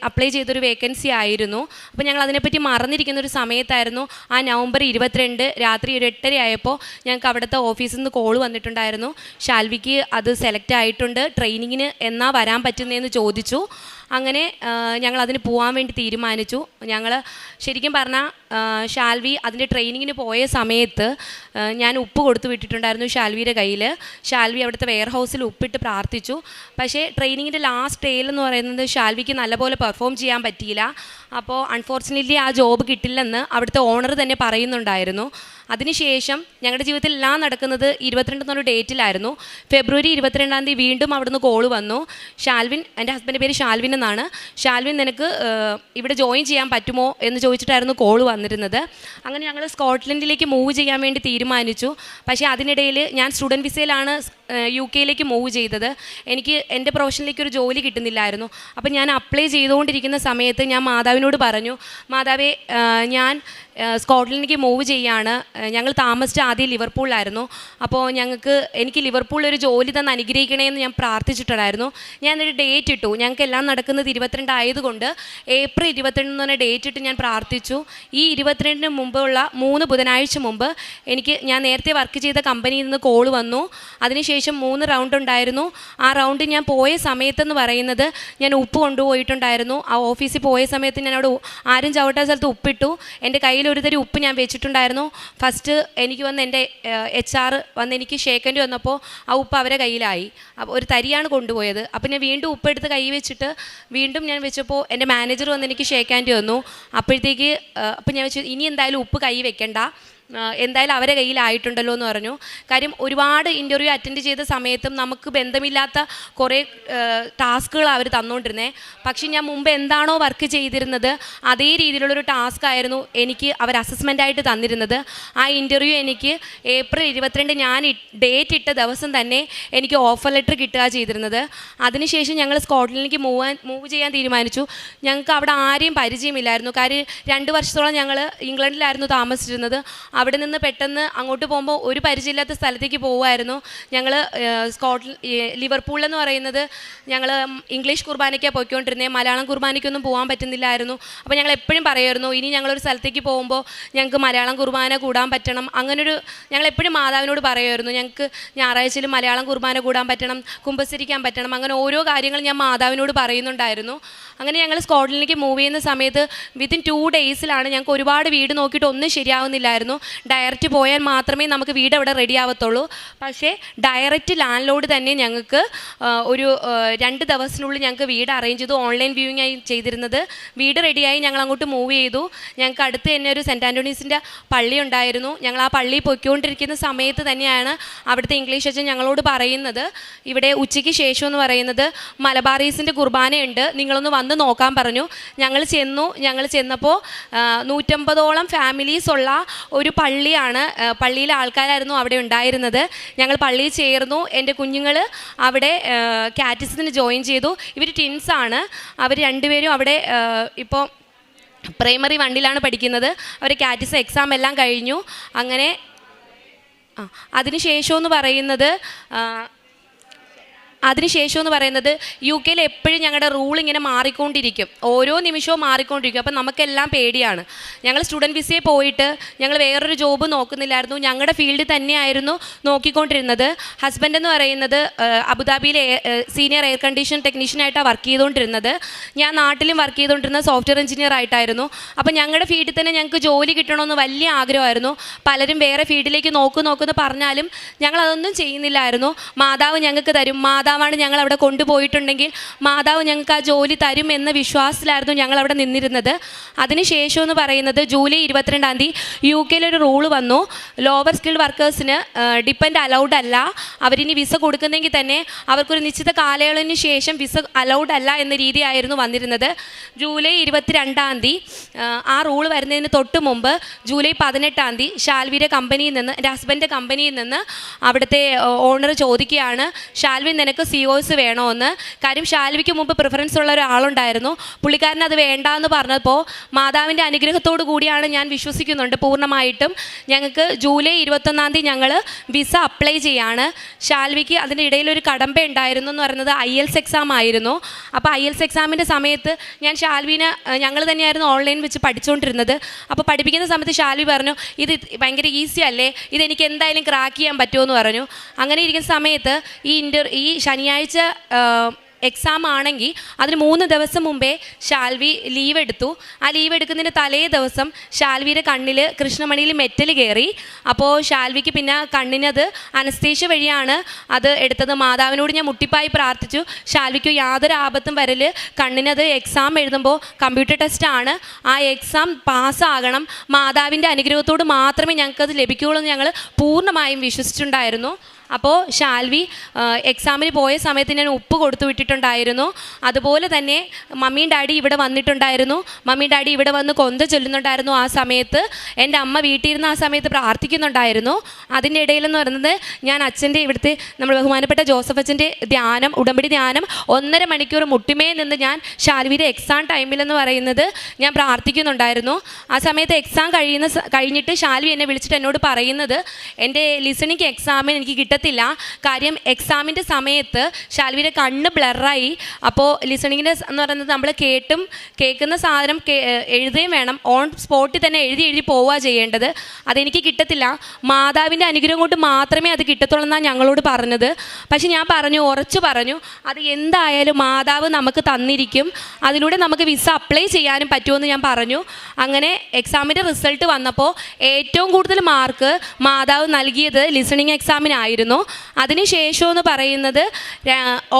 അപ്ലൈ ചെയ്തൊരു വേക്കൻസി ആയിരുന്നു. അപ്പോൾ ഞങ്ങൾ അതിനെപ്പറ്റി മറന്നിരിക്കുന്ന ഒരു സമയത്തായിരുന്നു ആ നവംബർ 22 രാത്രി ഒരു 8:30 ആയപ്പോൾ ഞങ്ങൾക്ക് അവിടുത്തെ ഓഫീസിൽ നിന്ന് കോൾ വന്നിട്ടുണ്ടായിരുന്നു, ഷാൽവിക്ക് അത് സെലക്ട് ആയിട്ടുണ്ട്, ട്രെയിനിങ്ങിന് എന്നാ വരാൻ പറ്റുന്നതെന്ന് ചോദിച്ചു. അങ്ങനെ ഞങ്ങൾ അതിന് പോകാൻ വേണ്ടി തീരുമാനിച്ചു. ഞങ്ങൾ ശരിക്കും പറഞ്ഞാൽ ഷാൽവി അതിൻ്റെ ട്രെയിനിങ്ങിന് പോയ സമയത്ത് ഞാൻ ഉപ്പ് കൊടുത്തു വിട്ടിട്ടുണ്ടായിരുന്നു ഷാൽവിയുടെ കയ്യിൽ. ഷാൽവി അവിടുത്തെ വെയർ ഹൗസിൽ ഉപ്പിട്ട് പ്രാർത്ഥിച്ചു. പക്ഷേ ട്രെയിനിങ്ങിൻ്റെ ലാസ്റ്റ് ഡേയിൽ പറയുന്നത് ഷാൽവിക്ക് നല്ലപോലെ പെർഫോം ചെയ്യാൻ പറ്റിയില്ല. അപ്പോൾ അൺഫോർച്ചുനേറ്റ്ലി ആ ജോബ് കിട്ടില്ലെന്ന് അവിടുത്തെ ഓണർ തന്നെ പറയുന്നുണ്ടായിരുന്നു. അതിനുശേഷം ഞങ്ങളുടെ ജീവിതത്തിൽ എല്ലാം നടക്കുന്നത് 22 എന്നൊരു ഡേറ്റിലായിരുന്നു. ഫെബ്രുവരി 22 വീണ്ടും അവിടുന്ന് കോള് വന്നു. ഷാൽവിൻ, എൻ്റെ ഹസ്ബൻഡിൻ്റെ പേര് ഷാൽവിൻ എന്നാണ്. ഷാൽവിൻ, നിനക്ക് ഇവിടെ ജോയിൻ ചെയ്യാൻ പറ്റുമോ എന്ന് ചോദിച്ചിട്ടായിരുന്നു കോള് വന്നിരുന്നത്. അങ്ങനെ ഞങ്ങൾ സ്കോട്ട്ലൻഡിലേക്ക് മൂവ് ചെയ്യാൻ വേണ്ടി തീരുമാനിച്ചു. പക്ഷേ അതിനിടയിൽ ഞാൻ സ്റ്റുഡൻറ്റ് വിസയിലാണ് UK മൂവ് ചെയ്തത്. എനിക്ക് എൻ്റെ പ്രൊഫഷനിലേക്ക് ഒരു ജോലി കിട്ടുന്നില്ലായിരുന്നു. അപ്പം ഞാൻ അപ്ലൈ ചെയ്തുകൊണ്ടിരിക്കുന്ന സമയത്ത് ഞാൻ മാതാവിനോട് പറഞ്ഞു, മാതാവേ, ഞാൻ സ്കോട്ട്ലൻഡിലേക്ക് മൂവ് ചെയ്യാണ്. ഞങ്ങൾ താമസിച്ച ആദ്യം ലിവർപൂളിലായിരുന്നു. അപ്പോൾ എനിക്ക് ലിവർപൂളിൽ ഒരു ജോലി തന്ന് അനുഗ്രഹിക്കണേ എന്ന് ഞാൻ പ്രാർത്ഥിച്ചിട്ടുണ്ടായിരുന്നു. ഞാനൊരു ഡേറ്റ് ഇട്ടു. ഞങ്ങൾക്ക് എല്ലാം നടക്കുന്നത് 22 ആയതുകൊണ്ട് ഏപ്രിൽ 22 എന്ന് പറഞ്ഞ ഡേറ്റ് ഇട്ട് ഞാൻ പ്രാർത്ഥിച്ചു. ഈ 22 മുമ്പുള്ള 3 ബുധനാഴ്ച മുമ്പ് ഞാൻ നേരത്തെ വർക്ക് ചെയ്ത കമ്പനിയിൽ നിന്ന് കോൾ വന്നു. അതിനുശേഷം 3 റൗണ്ട് ഉണ്ടായിരുന്നു. ആ റൗണ്ട് ഞാൻ പോയ സമയത്തെന്ന് പറയുന്നത് ഞാൻ ഉപ്പ് കൊണ്ടുപോയിട്ടുണ്ടായിരുന്നു. ആ ഓഫീസിൽ പോയ സമയത്ത് ഞാൻ അവിടെ ആരും ചവിട്ടാത്ത സ്ഥലത്ത് ഉപ്പിട്ടു. എൻ്റെ കയ്യിൽ ഒരു തരി ഉപ്പ് ഞാൻ വെച്ചിട്ടുണ്ടായിരുന്നു. ഫസ്റ്റ് എനിക്ക് വന്ന് എൻ്റെ HR വന്ന് എനിക്ക് ഷേക്കൻഡ് വന്നപ്പോൾ ആ ഉപ്പ് അവരെ കയ്യിലായി. അപ്പോൾ ഒരു തരിയാണ് കൊണ്ടുപോയത്. അപ്പോൾ ഞാൻ വീണ്ടും ഉപ്പെടുത്ത് കൈ വെച്ചിട്ട് വീണ്ടും ഞാൻ വെച്ചപ്പോൾ എൻ്റെ മാനേജർ വന്ന് എനിക്ക് ഷേക്കൻഡ് വന്നു. അപ്പോഴത്തേക്ക് ഞാൻ വെച്ചു, ഇനി എന്തായാലും ഉപ്പ് കൈ വെക്കണ്ട, എന്തായാലും അവരെ കയ്യിലായിട്ടുണ്ടല്ലോ എന്ന് പറഞ്ഞു. കാര്യം ഒരുപാട് ഇൻ്റർവ്യൂ അറ്റൻഡ് ചെയ്ത സമയത്തും നമുക്ക് ബന്ധമില്ലാത്ത കുറേ ടാസ്കുകൾ അവർ തന്നുകൊണ്ടിരുന്നത്. പക്ഷേ ഞാൻ മുമ്പ് എന്താണോ വർക്ക് ചെയ്തിരുന്നത് അതേ രീതിയിലുള്ളൊരു ടാസ്ക് ആയിരുന്നു എനിക്ക് അവർ അസസ്മെൻ്റായിട്ട് തന്നിരുന്നത്. ആ ഇൻ്റർവ്യൂ എനിക്ക് ഏപ്രിൽ 22 ഞാൻ ഡേറ്റ് ഇട്ട ദിവസം തന്നെ എനിക്ക് ഓഫർ ലെറ്റർ കിട്ടുക ചെയ്തിരുന്നത്. അതിനുശേഷം ഞങ്ങൾ സ്കോട്ട്ലൻഡിലേക്ക് മൂവ് ചെയ്യാൻ തീരുമാനിച്ചു. ഞങ്ങൾക്ക് അവിടെ ആരെയും പരിചയമില്ലായിരുന്നു. കാര്യം 2 വർഷത്തോളം ഞങ്ങൾ ഇംഗ്ലണ്ടിലായിരുന്നു താമസിച്ചിരുന്നത്. അവിടെ നിന്ന് പെട്ടെന്ന് അങ്ങോട്ട് പോകുമ്പോൾ ഒരു പരിചയമില്ലാത്ത സ്ഥലത്തേക്ക് പോകുമായിരുന്നു. ഞങ്ങൾ ലിവർപൂളെന്ന് പറയുന്നത് ഞങ്ങൾ ഇംഗ്ലീഷ് കുർബാനയ്ക്കാണ് പോയിക്കൊണ്ടിരുന്നത്. മലയാളം കുർബാനയ്ക്കൊന്നും പോകാൻ പറ്റുന്നില്ലായിരുന്നു. അപ്പോൾ ഞങ്ങൾ എപ്പോഴും പറയുമായിരുന്നു, ഇനി ഞങ്ങളൊരു സ്ഥലത്തേക്ക് പോകുമ്പോൾ ഞങ്ങൾക്ക് മലയാളം കുർബാന കൂടാൻ പറ്റണം. ഞങ്ങൾ എപ്പോഴും മാതാവിനോട് പറയുമായിരുന്നു, ഞങ്ങൾക്ക് ഞായറാഴ്ചയിലും മലയാളം കുർബാന കൂടാൻ പറ്റണം, കുമ്പസരിക്കാൻ പറ്റണം. അങ്ങനെ ഓരോ കാര്യങ്ങൾ ഞാൻ മാതാവിനോട് പറയുന്നുണ്ടായിരുന്നു. അങ്ങനെ ഞങ്ങൾ സ്കോട്ട്ലൻഡിലേക്ക് മൂവ് ചെയ്യുന്ന സമയത്ത് വിത്തിൻ 2 ഡേയ്സിലാണ് ഞങ്ങൾക്ക് ഒരുപാട് വീട് നോക്കിയിട്ട് ഒന്നും ശരിയാവുന്നില്ലായിരുന്നു. ഡയറക്റ്റ് പോയാൽ മാത്രമേ നമുക്ക് വീട് അവിടെ റെഡി ആവത്തുള്ളൂ. പക്ഷേ ഡയറക്റ്റ് ലാൻഡ് ലോഡ് തന്നെ ഞങ്ങൾക്ക് ഒരു 2 ദിവസത്തിനുള്ളിൽ ഞങ്ങൾക്ക് വീട് അറേഞ്ച് ചെയ്തു. ഓൺലൈൻ വ്യൂയിങ് ആയി ചെയ്തിരുന്നത്. വീട് റെഡിയായി ഞങ്ങൾ അങ്ങോട്ട് മൂവ് ചെയ്തു. ഞങ്ങൾക്ക് അടുത്ത് തന്നെ ഒരു സെൻറ്റ് ആൻ്റണീസിൻ്റെ പള്ളി ഉണ്ടായിരുന്നു. ഞങ്ങൾ ആ പള്ളിയിൽ പൊയ്ക്കൊണ്ടിരിക്കുന്ന സമയത്ത് തന്നെയാണ് അവിടുത്തെ ഇംഗ്ലീഷ് അച്ഛൻ ഞങ്ങളോട് പറയുന്നത്, ഇവിടെ ഉച്ചയ്ക്ക് ശേഷം എന്ന് പറയുന്നത് മലബാറീസിൻ്റെ കുർബാനയുണ്ട്, നിങ്ങളൊന്ന് വന്ന് നോക്കാൻ പറഞ്ഞു. ഞങ്ങൾ ചെന്നപ്പോൾ 150ഓളം ഫാമിലീസ് ഉള്ള ഒരു പള്ളിയാണ്. പള്ളിയിലെ ആൾക്കാരായിരുന്നു അവിടെ ഉണ്ടായിരുന്നത്. ഞങ്ങൾ പള്ളിയിൽ ചേർന്നു. എൻ്റെ കുഞ്ഞുങ്ങൾ അവിടെ കാറ്റിസത്തിന് ജോയിൻ ചെയ്തു. ഇവർ ട്വിൻസാണ്. അവർ 2 പേരും അവിടെ ഇപ്പോൾ പ്രൈമറി 1ലാണ് പഠിക്കുന്നത്. അവർ കാറ്റിസം എക്സാം എല്ലാം കഴിഞ്ഞു. അങ്ങനെ അതിനുശേഷമെന്ന് പറയുന്നത് UK എപ്പോഴും ഞങ്ങളുടെ റൂൾ ഇങ്ങനെ മാറിക്കൊണ്ടിരിക്കും, ഓരോ നിമിഷവും മാറിക്കൊണ്ടിരിക്കും. അപ്പം നമുക്കെല്ലാം പേടിയാണ്. ഞങ്ങൾ സ്റ്റുഡൻറ്റ് വിസയിൽ പോയിട്ട് ഞങ്ങൾ വേറൊരു ജോബ് നോക്കുന്നില്ലായിരുന്നു. ഞങ്ങളുടെ ഫീൽഡിൽ തന്നെയായിരുന്നു നോക്കിക്കൊണ്ടിരുന്നത്. ഹസ്ബൻഡ് എന്ന് പറയുന്നത് അബുദാബിയിലെ സീനിയർ എയർ കണ്ടീഷൻ ടെക്നീഷ്യനായിട്ടാണ് വർക്ക് ചെയ്തുകൊണ്ടിരുന്നത്. ഞാൻ നാട്ടിലും വർക്ക് ചെയ്തുകൊണ്ടിരുന്നത് സോഫ്റ്റ്വെയർ എഞ്ചിനീയർ ആയിട്ടായിരുന്നു. അപ്പം ഞങ്ങളുടെ ഫീൽഡിൽ തന്നെ ഞങ്ങൾക്ക് ജോലി കിട്ടണമെന്ന് വലിയ ആഗ്രഹമായിരുന്നു. പലരും വേറെ ഫീൽഡിലേക്ക് നോക്കുമെന്ന് പറഞ്ഞാലും ഞങ്ങളതൊന്നും ചെയ്യുന്നില്ലായിരുന്നു. മാതാവ് ഞങ്ങൾക്ക് തരും, മാതാവാണ് ഞങ്ങൾ അവിടെ കൊണ്ടുപോയിട്ടുണ്ടെങ്കിൽ മാതാവ് ഞങ്ങൾക്ക് ആ ജോലി തരും എന്ന വിശ്വാസത്തിലായിരുന്നു ഞങ്ങൾ അവിടെ നിന്നിരുന്നത്. അതിനുശേഷം എന്ന് പറയുന്നത് ജൂലൈ 22 UK ഒരു റൂള് വന്നു, ലോവർ സ്കിൽഡ് വർക്കേഴ്സിന് ഡിപ്പെൻഡ് അലൗഡ് അല്ല. അവരിനി വിസ കൊടുക്കുന്നെങ്കിൽ തന്നെ അവർക്കൊരു നിശ്ചിത കാലയളവിന് ശേഷം വിസ അലൗഡ് അല്ല എന്ന രീതിയായിരുന്നു വന്നിരുന്നത്. ജൂലൈ 22 ആ റൂള് വരുന്നതിന് തൊട്ട് മുമ്പ് ജൂലൈ 18 ഷാൽവിയുടെ കമ്പനിയിൽ നിന്ന്, എൻ്റെ ഹസ്ബൻഡിൻ്റെ കമ്പനിയിൽ നിന്ന് അവിടുത്തെ ഓണർ ചോദിക്കുകയാണ്, ഷാൽവി നിനക്ക് COS വേണമെന്ന്. കാര്യം ഷാൽവിക്ക് മുമ്പ് പ്രിഫറൻസ് ഉള്ള ഒരാളുണ്ടായിരുന്നു. പുള്ളിക്കാരൻ അത് വേണ്ടാന്ന് പറഞ്ഞപ്പോൾ മാതാവിൻ്റെ അനുഗ്രഹത്തോടു കൂടിയാണ് ഞാൻ വിശ്വസിക്കുന്നുണ്ട് പൂർണ്ണമായിട്ടും. ഞങ്ങൾക്ക് ജൂലൈ 21 ഞങ്ങൾ വിസ അപ്ലൈ ചെയ്യാണ്. ഷാൽവിക്ക് അതിൻ്റെ ഇടയിലൊരു കടമ്പ ഉണ്ടായിരുന്നു എന്ന് പറയുന്നത് IELTS എക്സാം ആയിരുന്നു. അപ്പോൾ IELTS എക്സാമിൻ്റെ സമയത്ത് ഞങ്ങൾ തന്നെയായിരുന്നു ഓൺലൈൻ വെച്ച് പഠിച്ചുകൊണ്ടിരുന്നത്. അപ്പോൾ പഠിപ്പിക്കുന്ന സമയത്ത് ഷാൽവി പറഞ്ഞു, ഇത് ഭയങ്കര ഈസി അല്ലേ, ഇതെനിക്ക് എന്തായാലും ക്രാക്ക് ചെയ്യാൻ പറ്റുമെന്ന് പറഞ്ഞു. അങ്ങനെ ഇരിക്കുന്ന സമയത്ത് ഈ ശനിയാഴ്ച എക്സാം ആണെങ്കിൽ അതിന് 3 ദിവസം മുമ്പേ ഷാൽവി ലീവ് എടുത്തു. ആ ലീവ് എടുക്കുന്നതിൻ്റെ തലേ ദിവസം ഷാൽവിയുടെ കണ്ണിൽ കൃഷ്ണമണിയിൽ മെറ്റൽ കയറി. അപ്പോൾ ഷാൽവിക്ക് പിന്നെ കണ്ണിനത് അനസ്തേഷ്യ വഴിയാണ് അത് എടുത്തത്. മാതാവിനോട് ഞാൻ മുട്ടിപ്പായി പ്രാർത്ഥിച്ചു, ഷാൽവിക്ക് യാതൊരു ആപത്തും വരല്, കണ്ണിനത് എക്സാം എഴുതുമ്പോൾ കമ്പ്യൂട്ടർ ടെസ്റ്റാണ്, ആ എക്സാം പാസ്സാകണം, മാതാവിൻ്റെ അനുഗ്രഹത്തോട് മാത്രമേ ഞങ്ങൾക്കത് ലഭിക്കുകയുള്ളൂ എന്ന് ഞങ്ങൾ പൂർണ്ണമായും വിശ്വസിച്ചിട്ടുണ്ടായിരുന്നു. അപ്പോൾ ഷാൽവി എക്സാമിന് പോയ സമയത്ത് ഞാൻ ഉപ്പ് കൊടുത്തു വിട്ടിട്ടുണ്ടായിരുന്നു. അതുപോലെ തന്നെ മമ്മിയും ഡാഡി ഇവിടെ വന്നിട്ടുണ്ടായിരുന്നു. മമ്മിയും ഡാഡി ഇവിടെ വന്ന് കൊന്ത ചൊല്ലുന്നുണ്ടായിരുന്നു. ആ സമയത്ത് എൻ്റെ അമ്മ വീട്ടിലിരുന്ന് ആ സമയത്ത് പ്രാർത്ഥിക്കുന്നുണ്ടായിരുന്നു. അതിൻ്റെ ഇടയിലെന്ന് പറയുന്നത് ഞാൻ അച്ഛൻ്റെ ഇവിടുത്തെ നമ്മൾ ബഹുമാനപ്പെട്ട ജോസഫ് അച്ഛൻ്റെ ധ്യാനം, ഉടമ്പടി ധ്യാനം 1.5 മണിക്കൂർ മുട്ടിമേ നിന്ന് ഞാൻ ഷാൽവിയുടെ എക്സാം ടൈമിലെന്ന് പറയുന്നത് ഞാൻ പ്രാർത്ഥിക്കുന്നുണ്ടായിരുന്നു. ആ സമയത്ത് എക്സാം കഴിഞ്ഞിട്ട് ഷാൽവി എന്നെ വിളിച്ചിട്ട് എന്നോട് പറയുന്നത്, എൻ്റെ ലിസണിങ് എക്സാമിന് എനിക്ക് കിട്ടത്തില്ല, കാര്യം എക്സാമിൻ്റെ സമയത്ത് ഷാൽവിയുടെ കണ്ണ് ബ്ലറായി. അപ്പോൾ ലിസണിങ്ങിൻ്റെ എന്ന് പറയുന്നത് നമ്മൾ കേൾക്കുന്ന സാധനം എഴുതുകയും വേണം, ഓൺ സ്പോട്ടിൽ തന്നെ എഴുതി പോവുക ചെയ്യേണ്ടത്. അതെനിക്ക് കിട്ടത്തില്ല, മാതാവിൻ്റെ അനുഗ്രഹം കൊണ്ട് മാത്രമേ അത് കിട്ടത്തുള്ളൂ എന്നാണ് ഞങ്ങളോട് പറഞ്ഞത്. പക്ഷെ ഞാൻ ഉറച്ചു പറഞ്ഞു അത് എന്തായാലും മാതാവ് നമുക്ക് തന്നിരിക്കും, അതിലൂടെ നമുക്ക് വിസ അപ്ലൈ ചെയ്യാനും പറ്റുമെന്ന് ഞാൻ പറഞ്ഞു. അങ്ങനെ എക്സാമിൻ്റെ റിസൾട്ട് വന്നപ്പോൾ ഏറ്റവും കൂടുതൽ മാർക്ക് മാതാവ് നൽകിയത് ലിസണിങ് എക്സാമിനായിരുന്നു. അതിനുശേഷം എന്ന് പറയുന്നത്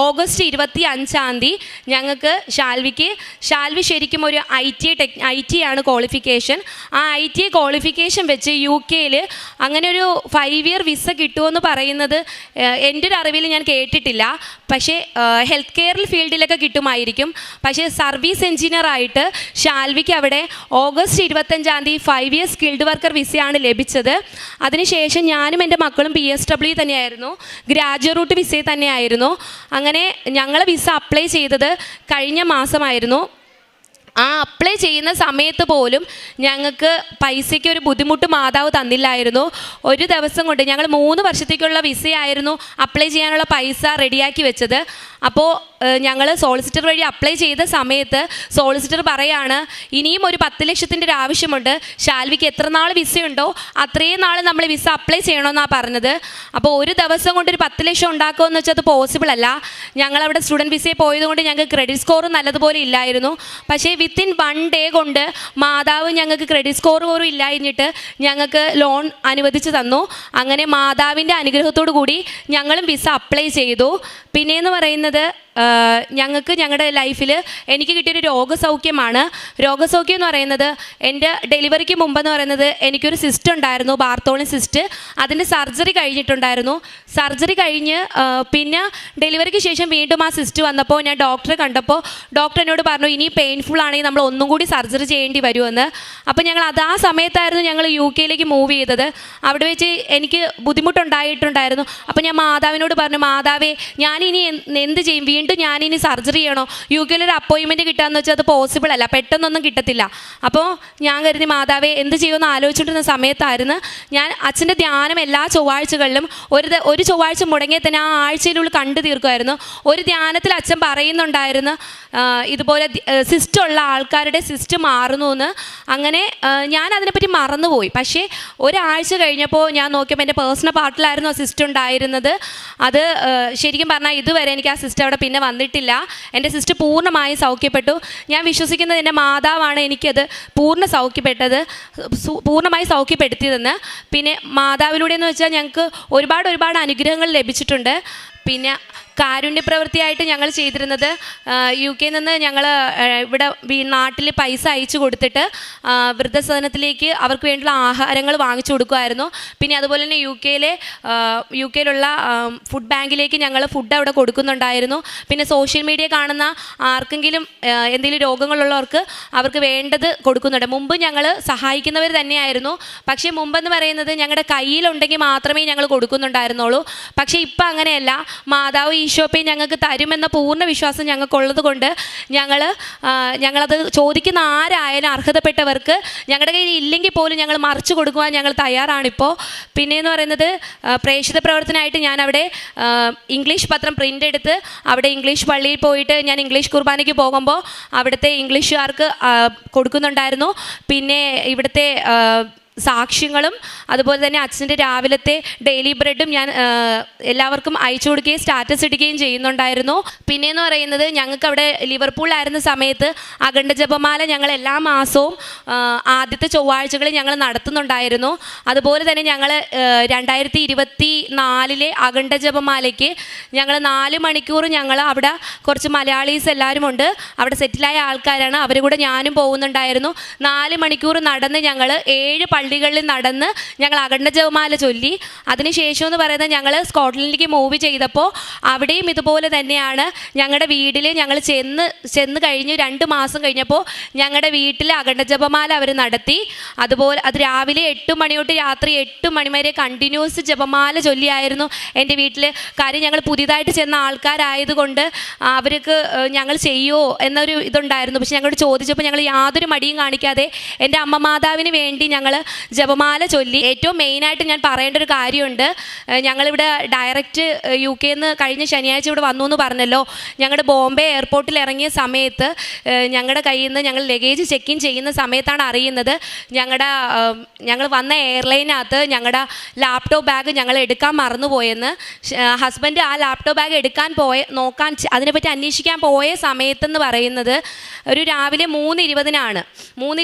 ഓഗസ്റ്റ് 25 ഞങ്ങൾക്ക് ഷാൽവി ശരിക്കും ഒരു IT ആണ് ക്വാളിഫിക്കേഷൻ. ആ IT ക്വാളിഫിക്കേഷൻ വെച്ച് UK അങ്ങനെ ഒരു 5 ഇയർ വിസ കിട്ടുമെന്ന് പറയുന്നത് എൻ്റെ ഒരു അറിവിൽ ഞാൻ കേട്ടിട്ടില്ല. പക്ഷേ ഹെൽത്ത് കെയർ ഫീൽഡിലൊക്കെ കിട്ടുമായിരിക്കും. പക്ഷേ സർവീസ് എഞ്ചിനീയറായിട്ട് ഷാൽവിക്ക് അവിടെ ഓഗസ്റ്റ് 25 5 ഇയർ സ്കിൽഡ് വർക്കർ വിസയാണ് ലഭിച്ചത്. അതിനുശേഷം ഞാനും എൻ്റെ മക്കളും PSW തന്നെയായിരുന്നു, ഗ്രാജുവേറ്റ് റൂട്ട് വിസയിൽ തന്നെയായിരുന്നു. അങ്ങനെ ഞങ്ങൾ വിസ അപ്ലൈ ചെയ്തത് കഴിഞ്ഞ മാസമായിരുന്നു. ആ അപ്ലൈ ചെയ്യുന്ന സമയത്ത് പോലും ഞങ്ങൾക്ക് പൈസയ്ക്ക് ഒരു ബുദ്ധിമുട്ട് മാതാവ് തന്നില്ലായിരുന്നു. ഒരു ദിവസം കൊണ്ട് ഞങ്ങൾ 3 വർഷത്തേക്കുള്ള വിസയായിരുന്നു അപ്ലൈ ചെയ്യാനുള്ള പൈസ റെഡിയാക്കി വെച്ചത്. അപ്പോൾ ഞങ്ങൾ സോളിസിറ്റർ വഴി അപ്ലൈ ചെയ്ത സമയത്ത് സോളിസിറ്റർ പറയാണ്, ഇനിയും ഒരു 10 ലക്ഷത്തിൻ്റെ ഒരു ആവശ്യമുണ്ട്, ഷാൽവിക്ക് എത്ര നാൾ വിസയുണ്ടോ അത്രയും നാൾ നമ്മൾ വിസ അപ്ലൈ ചെയ്യണമെന്നാണ് പറഞ്ഞത്. അപ്പോൾ ഒരു ദിവസം കൊണ്ട് ഒരു 10 ലക്ഷം ഉണ്ടാക്കുമെന്ന് വെച്ചാൽ അത് പോസിബിൾ അല്ല. ഞങ്ങളവിടെ സ്റ്റുഡൻറ്റ് വിസയിൽ പോയതുകൊണ്ട് ഞങ്ങൾക്ക് ക്രെഡിറ്റ് സ്കോറും നല്ലതുപോലെ ഇല്ലായിരുന്നു. പക്ഷേ വിത്തിൻ 1 ഡേ കൊണ്ട് മാതാവ് ഞങ്ങൾക്ക് ക്രെഡിറ്റ് സ്കോർ പോലും ഇല്ലാഞ്ഞിട്ട് ഞങ്ങൾക്ക് ലോൺ അനുവദിച്ച് തന്നു. അങ്ങനെ മാതാവിൻ്റെ അനുഗ്രഹത്തോടു കൂടി ഞങ്ങളും വിസ അപ്ലൈ ചെയ്തു. പിന്നെയെന്ന് പറയുന്നത് ഞങ്ങൾക്ക് ഞങ്ങളുടെ ലൈഫിൽ എനിക്ക് കിട്ടിയൊരു രോഗസൗഖ്യമാണ്. രോഗസൗഖ്യം എന്ന് പറയുന്നത് എൻ്റെ ഡെലിവറിക്ക് മുമ്പെന്ന് പറയുന്നത് എനിക്കൊരു സിസ്റ്റ് ഉണ്ടായിരുന്നു, ബാർത്തോളിൻ സിസ്റ്റ്. അതിൻ്റെ സർജറി കഴിഞ്ഞിട്ടുണ്ടായിരുന്നു. സർജറി കഴിഞ്ഞ് പിന്നെ ഡെലിവറിക്ക് ശേഷം വീണ്ടും ആ സിസ്റ്റ് വന്നപ്പോൾ ഞാൻ ഡോക്ടറെ കണ്ടപ്പോൾ ഡോക്ടർ എന്നോട് പറഞ്ഞു, ഇനി പെയിൻഫുൾ ആണെങ്കിൽ നമ്മൾ ഒന്നും കൂടി സർജറി ചെയ്യേണ്ടി വരുമെന്ന്. അപ്പോൾ ഞങ്ങൾ ആ സമയത്തായിരുന്നു ഞങ്ങൾ UK മൂവ് ചെയ്തത്. അവിടെ വെച്ച് എനിക്ക് ബുദ്ധിമുട്ടുണ്ടായിട്ടുണ്ടായിരുന്നു. അപ്പോൾ ഞാൻ മാതാവിനോട് പറഞ്ഞു, മാതാവേ ഞാനിനി എന്ത് ചെയ്യും, വീണ്ടും ഞാനിനി സർജറി ചെയ്യണോ? UK ഒരു അപ്പോയിൻമെൻറ്റ് കിട്ടുകയെന്ന് വെച്ചാൽ അത് പോസിബിൾ അല്ല, പെട്ടെന്നൊന്നും കിട്ടത്തില്ല. അപ്പോൾ ഞാൻ കരുതി മാതാവേ എന്ത് ചെയ്യുമെന്ന് ആലോചിച്ചിട്ടുന്ന സമയത്തായിരുന്നു ഞാൻ അച്ഛൻ്റെ ധ്യാനം എല്ലാ ചൊവ്വാഴ്ചകളിലും ഒരു ചൊവ്വാഴ്ച മുടങ്ങിയാൽ തന്നെ ആ ആഴ്ചയിലുള്ളിൽ കണ്ടു തീർക്കുമായിരുന്നു. ഒരു ധ്യാനത്തിൽ അച്ഛൻ പറയുന്നുണ്ടായിരുന്നു ഇതുപോലെ സിസ്റ്റ് ഉള്ള ആൾക്കാരുടെ സിസ്റ്റ് മാറുന്നു എന്ന്. അങ്ങനെ ഞാൻ അതിനെപ്പറ്റി മറന്നുപോയി. പക്ഷേ ഒരാഴ്ച കഴിഞ്ഞപ്പോൾ ഞാൻ നോക്കിയപ്പോൾ എൻ്റെ പേഴ്സണൽ പാർട്ടിലായിരുന്നു ആ സിസ്റ്റ് ഉണ്ടായിരുന്നത്. അത് ശരിക്കും പറഞ്ഞാൽ ഇതുവരെ എനിക്ക് ആ സിസ്റ്റ് അവിടെ പിന്നെ വന്നിട്ടില്ല. എൻ്റെ സിസ്റ്റ് പൂർണ്ണമായി സൗഖ്യപ്പെട്ടു. ഞാൻ വിശ്വസിക്കുന്നത് എൻ്റെ മാതാവാണ് എനിക്കത് പൂർണ്ണമായി സൗഖ്യപ്പെടുത്തിയതെന്ന്. പിന്നെ മാതാവിലൂടെ എന്ന് വെച്ചാൽ ഞങ്ങൾക്ക് ഒരുപാട് അനുഗ്രഹങ്ങൾ ലഭിച്ചിട്ടുണ്ട്. പിന്നെ കാരുണ്യപ്രവൃത്തിയായിട്ട് ഞങ്ങൾ ചെയ്തിരുന്നത് UK നിന്ന് ഞങ്ങൾ ഇവിടെ നാട്ടിൽ പൈസ അയച്ചു കൊടുത്തിട്ട് വൃദ്ധസദനത്തിലേക്ക് അവർക്ക് വേണ്ടിയുള്ള ആഹാരങ്ങൾ വാങ്ങിച്ചു കൊടുക്കുമായിരുന്നു. പിന്നെ അതുപോലെ തന്നെ യുകെയിലുള്ള ഫുഡ് ബാങ്കിലേക്ക് ഞങ്ങൾ ഫുഡ് അവിടെ കൊടുക്കുന്നുണ്ടായിരുന്നു. പിന്നെ സോഷ്യൽ മീഡിയ കാണുന്ന ആർക്കെങ്കിലും എന്തെങ്കിലും രോഗങ്ങളുള്ളവർക്ക് അവർക്ക് വേണ്ടത് കൊടുക്കുന്നുണ്ട്. മുമ്പ് ഞങ്ങൾ സഹായിക്കുന്നവർ തന്നെയായിരുന്നു. പക്ഷേ മുമ്പെന്ന് പറയുന്നത് ഞങ്ങളുടെ കയ്യിലുണ്ടെങ്കിൽ മാത്രമേ ഞങ്ങൾ കൊടുക്കുന്നുണ്ടായിരുന്നുള്ളൂ. പക്ഷേ ഇപ്പം അങ്ങനെയല്ല. മാതാവ് ഈശോപ്പെ ഞങ്ങൾക്ക് തരുമെന്ന പൂർണ്ണ വിശ്വാസം ഞങ്ങൾക്കുള്ളത് കൊണ്ട് ഞങ്ങളത് ചോദിക്കുന്ന ആരായാലും അർഹതപ്പെട്ടവർക്ക് ഞങ്ങളുടെ കയ്യിൽ ഇല്ലെങ്കിൽ പോലും ഞങ്ങൾ മറിച്ച് കൊടുക്കുവാൻ ഞങ്ങൾ തയ്യാറാണിപ്പോൾ. പിന്നെയെന്ന് പറയുന്നത് പ്രേക്ഷിത പ്രവർത്തനമായിട്ട് ഞാൻ അവിടെ ഇംഗ്ലീഷ് പത്രം പ്രിൻ്റ് എടുത്ത് അവിടെ ഇംഗ്ലീഷ് പള്ളിയിൽ പോയിട്ട് ഞാൻ ഇംഗ്ലീഷ് കുർബാനയ്ക്ക് പോകുമ്പോൾ അവിടുത്തെ ഇംഗ്ലീഷുകാർക്ക് കൊടുക്കുന്നുണ്ടായിരുന്നു. പിന്നെ ഇവിടുത്തെ സാക്ഷ്യങ്ങളും അതുപോലെ തന്നെ അച്ഛൻ്റെ രാവിലത്തെ ഡെയിലി ബ്രെഡും ഞാൻ എല്ലാവർക്കും അയച്ചു കൊടുക്കുകയും സ്റ്റാറ്റസ് ഇടുകയും ചെയ്യുന്നുണ്ടായിരുന്നു. പിന്നെയെന്ന് പറയുന്നത്, ഞങ്ങൾക്ക് അവിടെ ലിവർപൂളിലായിരുന്ന സമയത്ത് അഖണ്ഡ ജപമാല ഞങ്ങൾ എല്ലാ മാസവും ആദ്യത്തെ ചൊവ്വാഴ്ചകളിൽ ഞങ്ങൾ നടത്തുന്നുണ്ടായിരുന്നു. അതുപോലെ തന്നെ ഞങ്ങൾ 2024 അഖണ്ഡ ജപമാലയ്ക്ക് ഞങ്ങൾ 4 മണിക്കൂർ ഞങ്ങൾ അവിടെ കുറച്ച് മലയാളീസ് എല്ലാവരും ഉണ്ട്, അവിടെ സെറ്റിലായ ആൾക്കാരാണ്, അവരുടെ കൂടെ ഞാനും പോകുന്നുണ്ടായിരുന്നു. 4 മണിക്കൂർ നടന്ന് ഞങ്ങൾ 7 പള്ളികളിൽ നടന്ന് ഞങ്ങൾ അഖണ്ഡ ജപമാല ചൊല്ലി. അതിനുശേഷം എന്ന് പറയുന്നത്, ഞങ്ങൾ സ്കോട്ട്ലൻഡിലേക്ക് മൂവ് ചെയ്തപ്പോൾ അവിടെയും ഇതുപോലെ തന്നെയാണ്. ഞങ്ങളുടെ വീട്ടിൽ ഞങ്ങൾ ചെന്ന് കഴിഞ്ഞ് 2 മാസം കഴിഞ്ഞപ്പോൾ ഞങ്ങളുടെ വീട്ടിൽ അഖണ്ഡ ജപമാല അവർ നടത്തി. അതുപോലെ അത് രാവിലെ 8 മണി തൊട്ട് രാത്രി 8 മണി വരെ കണ്ടിന്യൂസ് ജപമാല ചൊല്ലിയായിരുന്നു എൻ്റെ വീട്ടിൽ. കാര്യം ഞങ്ങൾ പുതിയതായിട്ട് ചെന്ന ആൾക്കാരായതുകൊണ്ട് അവർക്ക് ഞങ്ങൾ ചെയ്യുമോ എന്നൊരു ഇതുണ്ടായിരുന്നു. പക്ഷെ ഞങ്ങളോട് ചോദിച്ചപ്പോൾ ഞങ്ങൾ യാതൊരു മടിയും കാണിക്കാതെ എൻ്റെ അമ്മ മാതാവിന് വേണ്ടി ഞങ്ങൾ ജപമാല ചൊല്ലി. ഏറ്റവും മെയിനായിട്ട് ഞാൻ പറയേണ്ട ഒരു കാര്യമുണ്ട്. ഞങ്ങളിവിടെ ഡയറക്റ്റ് UK കഴിഞ്ഞ ശനിയാഴ്ച ഇവിടെ വന്നു എന്ന് പറഞ്ഞല്ലോ. ഞങ്ങളുടെ ബോംബെ എയർപോർട്ടിൽ ഇറങ്ങിയ സമയത്ത് ഞങ്ങളുടെ കയ്യിൽ നിന്ന് ഞങ്ങൾ ലഗേജ് ചെക്ക് ഇൻ ചെയ്യുന്ന സമയത്താണ് അറിയുന്നത് ഞങ്ങൾ വന്ന എയർലൈനകത്ത് ഞങ്ങളുടെ ലാപ്ടോപ്പ് ബാഗ് ഞങ്ങൾ എടുക്കാൻ മറന്നുപോയെന്ന്. ഹസ്ബൻഡ് ആ ലാപ്ടോപ്പ് ബാഗ് നോക്കാൻ അതിനെപ്പറ്റി അന്വേഷിക്കാൻ പോയ സമയത്തെന്ന് പറയുന്നത് ഒരു രാവിലെ 3:20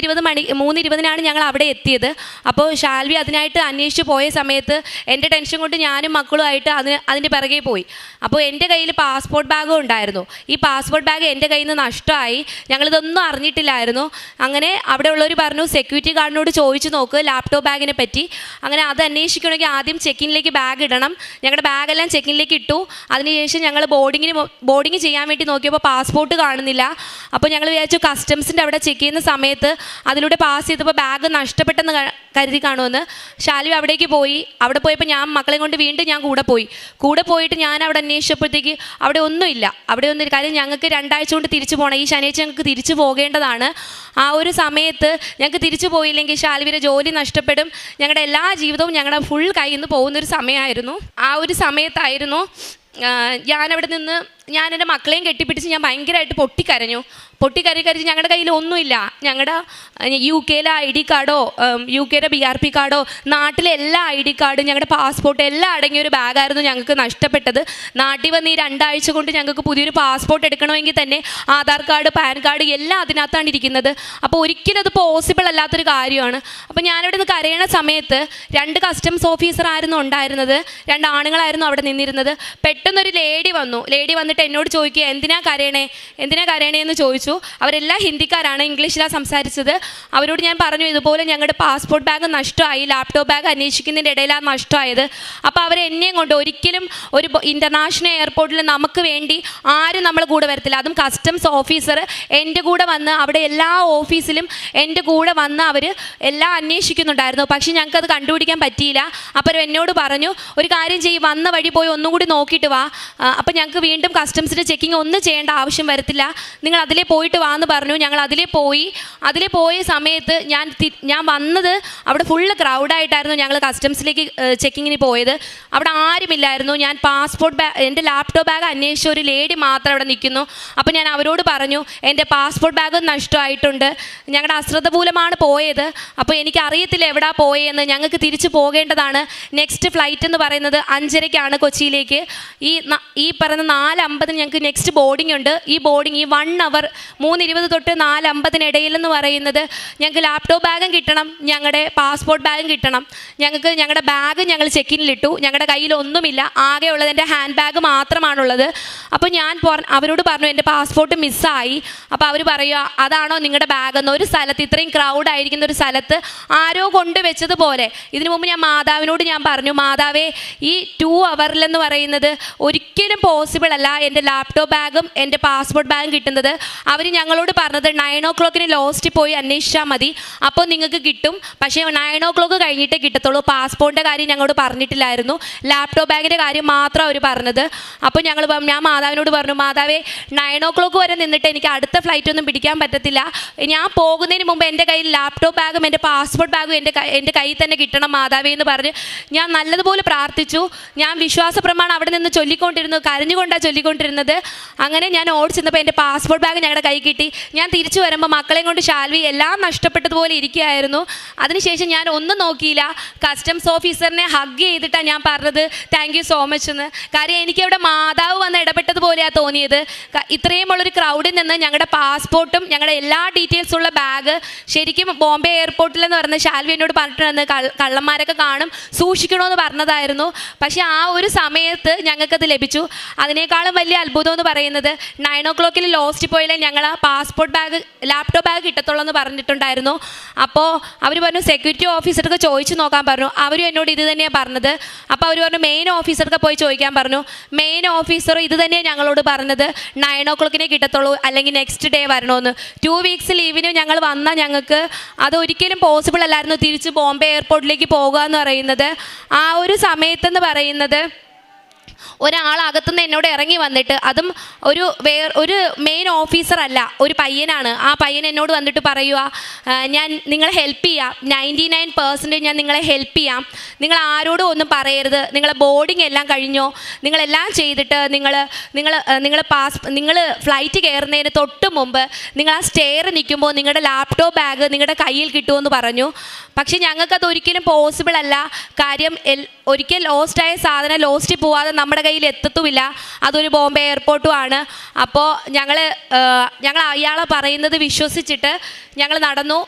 3:20 ഞങ്ങൾ അവിടെ എത്തിയത്. അപ്പോൾ ഷാൽവി അതിനായിട്ട് അന്വേഷിച്ച് പോയ സമയത്ത് എൻ്റെ ടെൻഷൻ കൊണ്ട് ഞാനും മക്കളുമായിട്ട് അതിൻ്റെ പിറകെ പോയി. അപ്പോൾ എൻ്റെ കയ്യിൽ പാസ്പോർട്ട് ബാഗും ഉണ്ടായിരുന്നു. ഈ പാസ്പോർട്ട് ബാഗ് എൻ്റെ കയ്യിൽ നിന്ന് നഷ്ടമായി. ഞങ്ങളിതൊന്നും അറിഞ്ഞിട്ടില്ലായിരുന്നു. അങ്ങനെ അവിടെ ഉള്ളവർ പറഞ്ഞു, സെക്യൂരിറ്റി ഗാർഡിനോട് ചോദിച്ചു നോക്ക് ലാപ്ടോപ്പ് ബാഗിനെ പറ്റി. അങ്ങനെ അത് അന്വേഷിക്കണമെങ്കിൽ ആദ്യം ചെക്കിനിലേക്ക് ബാഗ് ഇടണം. ഞങ്ങളുടെ ബാഗെല്ലാം ചെക്കിനിലേക്ക് ഇട്ടു. അതിനുശേഷം ഞങ്ങൾ ബോർഡിങ് ചെയ്യാൻ വേണ്ടി നോക്കിയപ്പോൾ പാസ്പോർട്ട് കാണുന്നില്ല. അപ്പോൾ ഞങ്ങൾ വിചാരിച്ചു കസ്റ്റംസിൻ്റെ അവിടെ ചെക്ക് ചെയ്യുന്ന സമയത്ത് അതിലൂടെ പാസ് ചെയ്തപ്പോൾ ബാഗ് നഷ്ടപ്പെട്ടെന്ന് കരുതി കാണുമെന്ന്. ഷാൽവി അവിടേക്ക് പോയി. അവിടെ പോയപ്പോൾ ഞാൻ മക്കളെ കൊണ്ട് വീണ്ടും ഞാൻ കൂടെ പോയിട്ട് ഞാൻ അവിടെ അന്വേഷിച്ചപ്പോഴത്തേക്ക് അവിടെ ഒന്നുമില്ല. കാര്യം ഞങ്ങൾക്ക് 2 ആഴ്ച കൊണ്ട് തിരിച്ചു പോകണം. ഈ ശനിയാഴ്ച ഞങ്ങൾക്ക് തിരിച്ചു പോകേണ്ടതാണ്. ആ ഒരു സമയത്ത് ഞങ്ങൾക്ക് തിരിച്ചു പോയില്ലെങ്കിൽ ഷാൽവിയുടെ ജോലി നഷ്ടപ്പെടും. ഞങ്ങളുടെ എല്ലാ ജീവിതവും ഞങ്ങളുടെ ഫുൾ കയ്യിൽ നിന്ന് പോകുന്നൊരു സമയമായിരുന്നു. ആ ഒരു സമയത്തായിരുന്നു ഞാനവിടെ നിന്ന് എൻ്റെ മക്കളെയും കെട്ടിപ്പിടിച്ച് ഞാൻ ഭയങ്കരമായിട്ട് പൊട്ടിക്കരഞ്ഞു. ഞങ്ങളുടെ കയ്യിൽ ഒന്നുമില്ല. ഞങ്ങളുടെ UK ID കാർഡോ UK BRP കാർഡോ നാട്ടിലെ എല്ലാ ID കാർഡും ഞങ്ങളുടെ പാസ്പോർട്ട് എല്ലാം അടങ്ങിയ ഒരു ബാഗായിരുന്നു ഞങ്ങൾക്ക് നഷ്ടപ്പെട്ടത്. നാട്ടിൽ വന്ന് ഈ 2 ആഴ്ച കൊണ്ട് ഞങ്ങൾക്ക് പുതിയൊരു പാസ്പോർട്ട് എടുക്കണമെങ്കിൽ തന്നെ ആധാർ കാർഡ്, പാൻ കാർഡ് എല്ലാം അതിനകത്താണ് ഇരിക്കുന്നത്. അപ്പോൾ ഒരിക്കലും അത് പോസിബിൾ അല്ലാത്തൊരു കാര്യമാണ്. അപ്പോൾ ഞാനിവിടെ നിന്ന് കരയണ സമയത്ത് 2 കസ്റ്റംസ് ഓഫീസർ ആയിരുന്നു ഉണ്ടായിരുന്നത്. 2 ആണുങ്ങളായിരുന്നു അവിടെ നിന്നിരുന്നത്. പെട്ടെന്നൊരു ലേഡി വന്നിട്ട് എന്നോട് ചോദിക്കുക, എന്തിനാ കരയണേ എന്ന് ചോദിച്ചു. അവരെല്ലാം ഹിന്ദിക്കാരാണ്, ഇംഗ്ലീഷിലാണ് സംസാരിച്ചത്. അവരോട് ഞാൻ പറഞ്ഞു, ഇതുപോലെ ഞങ്ങളുടെ പാസ്പോർട്ട് ബാഗ് നഷ്ടമായി, ലാപ്ടോപ്പ് ബാഗ് അന്വേഷിക്കുന്നതിൻ്റെ ഇടയിലാണ് നഷ്ടമായത്. അപ്പോൾ അവരെന്നെയും കൊണ്ട് ഒരിക്കലും ഒരു ഇൻ്റർനാഷണൽ എയർപോർട്ടിൽ നമുക്ക് വേണ്ടി ആരും നമ്മൾ കൂടെ വരത്തില്ല. അതും കസ്റ്റംസ് ഓഫീസർ എൻ്റെ കൂടെ വന്ന് അവിടെ എല്ലാ ഓഫീസിലും എൻ്റെ കൂടെ വന്ന് അവർ എല്ലാം അന്വേഷിക്കുന്നുണ്ടായിരുന്നു. പക്ഷേ ഞങ്ങൾക്കത് കണ്ടുപിടിക്കാൻ പറ്റിയില്ല. അപ്പോൾ എന്നോട് പറഞ്ഞു, ഒരു കാര്യം ചെയ്യും, വന്ന വഴി പോയി ഒന്നും കൂടി നോക്കിയിട്ട് വാ. അപ്പോൾ ഞങ്ങൾക്ക് വീണ്ടും കസ്റ്റംസിൻ്റെ ചെക്കിങ് ഒന്നും ചെയ്യേണ്ട ആവശ്യം വരത്തില്ല, നിങ്ങൾ അതിലേ പോയിട്ട് വാന്ന് പറഞ്ഞു. ഞങ്ങൾ അതിലേ പോയ സമയത്ത് ഞാൻ വന്നത് അവിടെ ഫുള്ള് ക്രൗഡായിട്ടായിരുന്നു. ഞങ്ങൾ കസ്റ്റംസിലേക്ക് ചെക്കിങ്ങിന് പോയത്. അവിടെ ആരുമില്ലായിരുന്നു. ഞാൻ എൻ്റെ ലാപ്ടോപ്പ് ബാഗ് അന്വേഷിച്ച ഒരു ലേഡി മാത്രം അവിടെ നിൽക്കുന്നു. അപ്പോൾ ഞാൻ അവരോട് പറഞ്ഞു, എൻ്റെ പാസ്പോർട്ട് ബാഗ് നഷ്ടമായിട്ടുണ്ട്, ഞങ്ങളുടെ അശ്രദ്ധ മൂലമാണ് പോയത്. അപ്പോൾ എനിക്കറിയത്തില്ല എവിടാ പോയെന്ന്. ഞങ്ങൾക്ക് തിരിച്ചു പോകേണ്ടതാണ്. നെക്സ്റ്റ് ഫ്ലൈറ്റ് എന്ന് പറയുന്നത് 5:30 കൊച്ചിയിലേക്ക്. ഈ പറയുന്ന 4:50 ഞങ്ങൾക്ക് നെക്സ്റ്റ് ബോർഡിംഗ് ഉണ്ട്. ഈ 1 അവർ 3:20 തൊട്ട് 4:50 ഇടയിലെന്ന് പറയുന്നത് ഞങ്ങൾക്ക് ലാപ്ടോപ്പ് ബാഗും കിട്ടണം, ഞങ്ങളുടെ പാസ്പോർട്ട് ബാഗും കിട്ടണം. ഞങ്ങളുടെ ബാഗ് ഞങ്ങൾ ചെക്കിനിലിട്ടു. ഞങ്ങളുടെ കയ്യിൽ ഒന്നുമില്ല, ആകെ ഉള്ളത് എൻ്റെ ഹാൻഡ് ബാഗ് മാത്രമാണുള്ളത്. അപ്പോൾ ഞാൻ അവരോട് പറഞ്ഞു, എൻ്റെ പാസ്പോർട്ട് മിസ്സായി. അപ്പോൾ അവർ പറയുക, അതാണോ നിങ്ങളുടെ ബാഗെന്ന്. ഒരു സ്ഥലത്ത്, ഇത്രയും ക്രൗഡ് ആയിരിക്കുന്ന ഒരു സ്ഥലത്ത് ആരോ കൊണ്ടുവച്ചതുപോലെ. ഇതിനു മുമ്പ് ഞാൻ മാതാവിനോട് പറഞ്ഞു, മാതാവേ, ഈ 2 അവറിലെന്ന് പറയുന്നത് ഒരിക്കലും പോസിബിൾ അല്ല എൻ്റെ ലാപ്ടോപ്പ് ബാഗും എൻ്റെ പാസ്പോർട്ട് ബാഗും കിട്ടുന്നത്. അവർ ഞങ്ങളോട് പറഞ്ഞത് 9 o'clock ലോസ്റ്റ് പോയി അന്വേഷിച്ചാൽ മതി, അപ്പോൾ നിങ്ങൾക്ക് കിട്ടും. പക്ഷേ 9 o'clock കഴിഞ്ഞിട്ടേ കിട്ടത്തുള്ളൂ. പാസ്പോർട്ടിൻ്റെ കാര്യം ഞങ്ങളോട് പറഞ്ഞിട്ടില്ലായിരുന്നു, ലാപ്ടോപ്പ് ബാഗിൻ്റെ കാര്യം മാത്രം അവർ പറഞ്ഞത്. അപ്പോൾ ഞാൻ മാതാവിനോട് പറഞ്ഞു, മാതാവേ, 9 o'clock വരെ നിന്നിട്ട് എനിക്ക് അടുത്ത ഫ്ലൈറ്റ് ഒന്നും പിടിക്കാൻ പറ്റത്തില്ല. ഞാൻ പോകുന്നതിന് മുമ്പ് എൻ്റെ കയ്യിൽ ലാപ്ടോപ്പ് ബാഗും എൻ്റെ പാസ്പോർട്ട് ബാഗും എൻ്റെ കയ്യിൽ തന്നെ കിട്ടണം മാതാവേ എന്ന് പറഞ്ഞ് ഞാൻ നല്ലതുപോലെ പ്രാർത്ഥിച്ചു. ഞാൻ വിശ്വാസ പ്രമാണം അവിടെ നിന്ന് ചൊല്ലിക്കൊണ്ടിരുന്നു, കരഞ്ഞുകൊണ്ടാണ് ചൊല്ലിക്കൊണ്ടിരുന്നത്. അങ്ങനെ ഞാൻ ഓടിച്ചെന്നപ്പോൾ എൻ്റെ പാസ്പോർട്ട് ബാഗ് ഞങ്ങളുടെ കൈ കിട്ടി. ഞാൻ തിരിച്ചു വരുമ്പോൾ മക്കളെയും കൊണ്ട് ശാൽവി എല്ലാം നഷ്ടപ്പെട്ടതുപോലെ ഇരിക്കുകയായിരുന്നു. അതിനുശേഷം ഞാൻ ഒന്നും നോക്കിയില്ല, കസ്റ്റംസ് ഓഫീസറിനെ ഹഗ് ചെയ്തിട്ടാണ് ഞാൻ പറഞ്ഞത് താങ്ക് യു സോ മച്ച് എന്ന്. കാര്യം എനിക്കവിടെ മാതാവ് വന്ന് ഇടപെട്ടതുപോലെയാണ് തോന്നിയത്. ഇത്രയും ഉള്ളൊരു ക്രൗഡിൽ നിന്ന് ഞങ്ങളുടെ പാസ്പോർട്ടും ഞങ്ങളുടെ എല്ലാ ഡീറ്റെയിൽസും ഉള്ള ബാഗ് ശരിക്കും ബോംബെ എയർപോർട്ടിലെന്ന് പറഞ്ഞ ശാൽവി എന്നോട് പറഞ്ഞിട്ടുണ്ടെന്ന് കള്ളന്മാരൊക്കെ കാണും, സൂക്ഷിക്കണമെന്ന് പറഞ്ഞതായിരുന്നു. പക്ഷേ ആ ഒരു സമയത്ത് ഞങ്ങൾക്കത് ലഭിച്ചു. അതിനേക്കാളും വലിയ അത്ഭുതം എന്ന് പറയുന്നത് 9 o'clock ലോസ്റ്റ് പോയാലേ ഞങ്ങൾ ആ പാസ്പോർട്ട് ബാഗ് ലാപ്ടോപ്പ് ബാഗ് കിട്ടത്തുള്ളൂ എന്ന് പറഞ്ഞിട്ടുണ്ടായിരുന്നു. അപ്പോൾ അവർ പറഞ്ഞു സെക്യൂരിറ്റി ഓഫീസർക്ക് ചോദിച്ചു നോക്കാൻ പറഞ്ഞു. അവരും എന്നോട് ഇത് തന്നെയാണ് പറഞ്ഞത്. അപ്പോൾ അവർ പറഞ്ഞു മെയിൻ ഓഫീസർക്ക് പോയി ചോദിക്കാൻ പറഞ്ഞു. മെയിൻ ഓഫീസർ ഇത് തന്നെയാണ് ഞങ്ങളോട് പറഞ്ഞത്, 9 o'clock കിട്ടത്തുള്ളൂ, അല്ലെങ്കിൽ നെക്സ്റ്റ് ഡേ വരണമെന്ന്. 2 weeks ലീവിന് ഞങ്ങൾ വന്നാൽ ഞങ്ങൾക്ക് അത് ഒരിക്കലും പോസിബിൾ അല്ലായിരുന്നു തിരിച്ച് ബോംബെ എയർപോർട്ടിലേക്ക് പോകുക എന്ന് പറയുന്നത്. ആ ഒരു സമയത്തെന്ന് പറയുന്നത് ഒരാൾ അകത്തുനിന്ന് എന്നോട് ഇറങ്ങി വന്നിട്ട്, അതും ഒരു മെയിൻ ഓഫീസർ അല്ല, ഒരു പയ്യനാണ്. ആ പയ്യൻ എന്നോട് വന്നിട്ട് പറയുക, ഞാൻ നിങ്ങളെ ഹെൽപ്പ് ചെയ്യാം, 99% ഞാൻ നിങ്ങളെ ഹെൽപ്പ് ചെയ്യാം, നിങ്ങൾ ആരോടും ഒന്നും പറയരുത്, നിങ്ങളെ ബോർഡിങ് എല്ലാം കഴിഞ്ഞോ, നിങ്ങളെല്ലാം ചെയ്തിട്ട് നിങ്ങൾ ഫ്ലൈറ്റ് കയറുന്നതിന് തൊട്ട് മുമ്പ് നിങ്ങൾ ആ സ്റ്റെയർ നിൽക്കുമ്പോൾ നിങ്ങളുടെ ലാപ്ടോപ്പ് ബാഗ് നിങ്ങളുടെ കയ്യിൽ കിട്ടുമെന്ന് പറഞ്ഞു. പക്ഷേ ഞങ്ങൾക്കത് ഒരിക്കലും പോസിബിൾ അല്ല. കാര്യം ഒരിക്കൽ ലോസ്റ്റായ സാധനം ലോസ്റ്റിൽ പോവാതെ നമ്മുടെ കയ്യിൽ എത്തത്തുമില്ല. അതൊരു ബോംബെ എയർപോർട്ടുമാണ്. അപ്പോൾ ഞങ്ങൾ അയാളെ പറയുന്നത് വിശ്വസിച്ചിട്ട് ഞങ്ങൾ നടന്നു.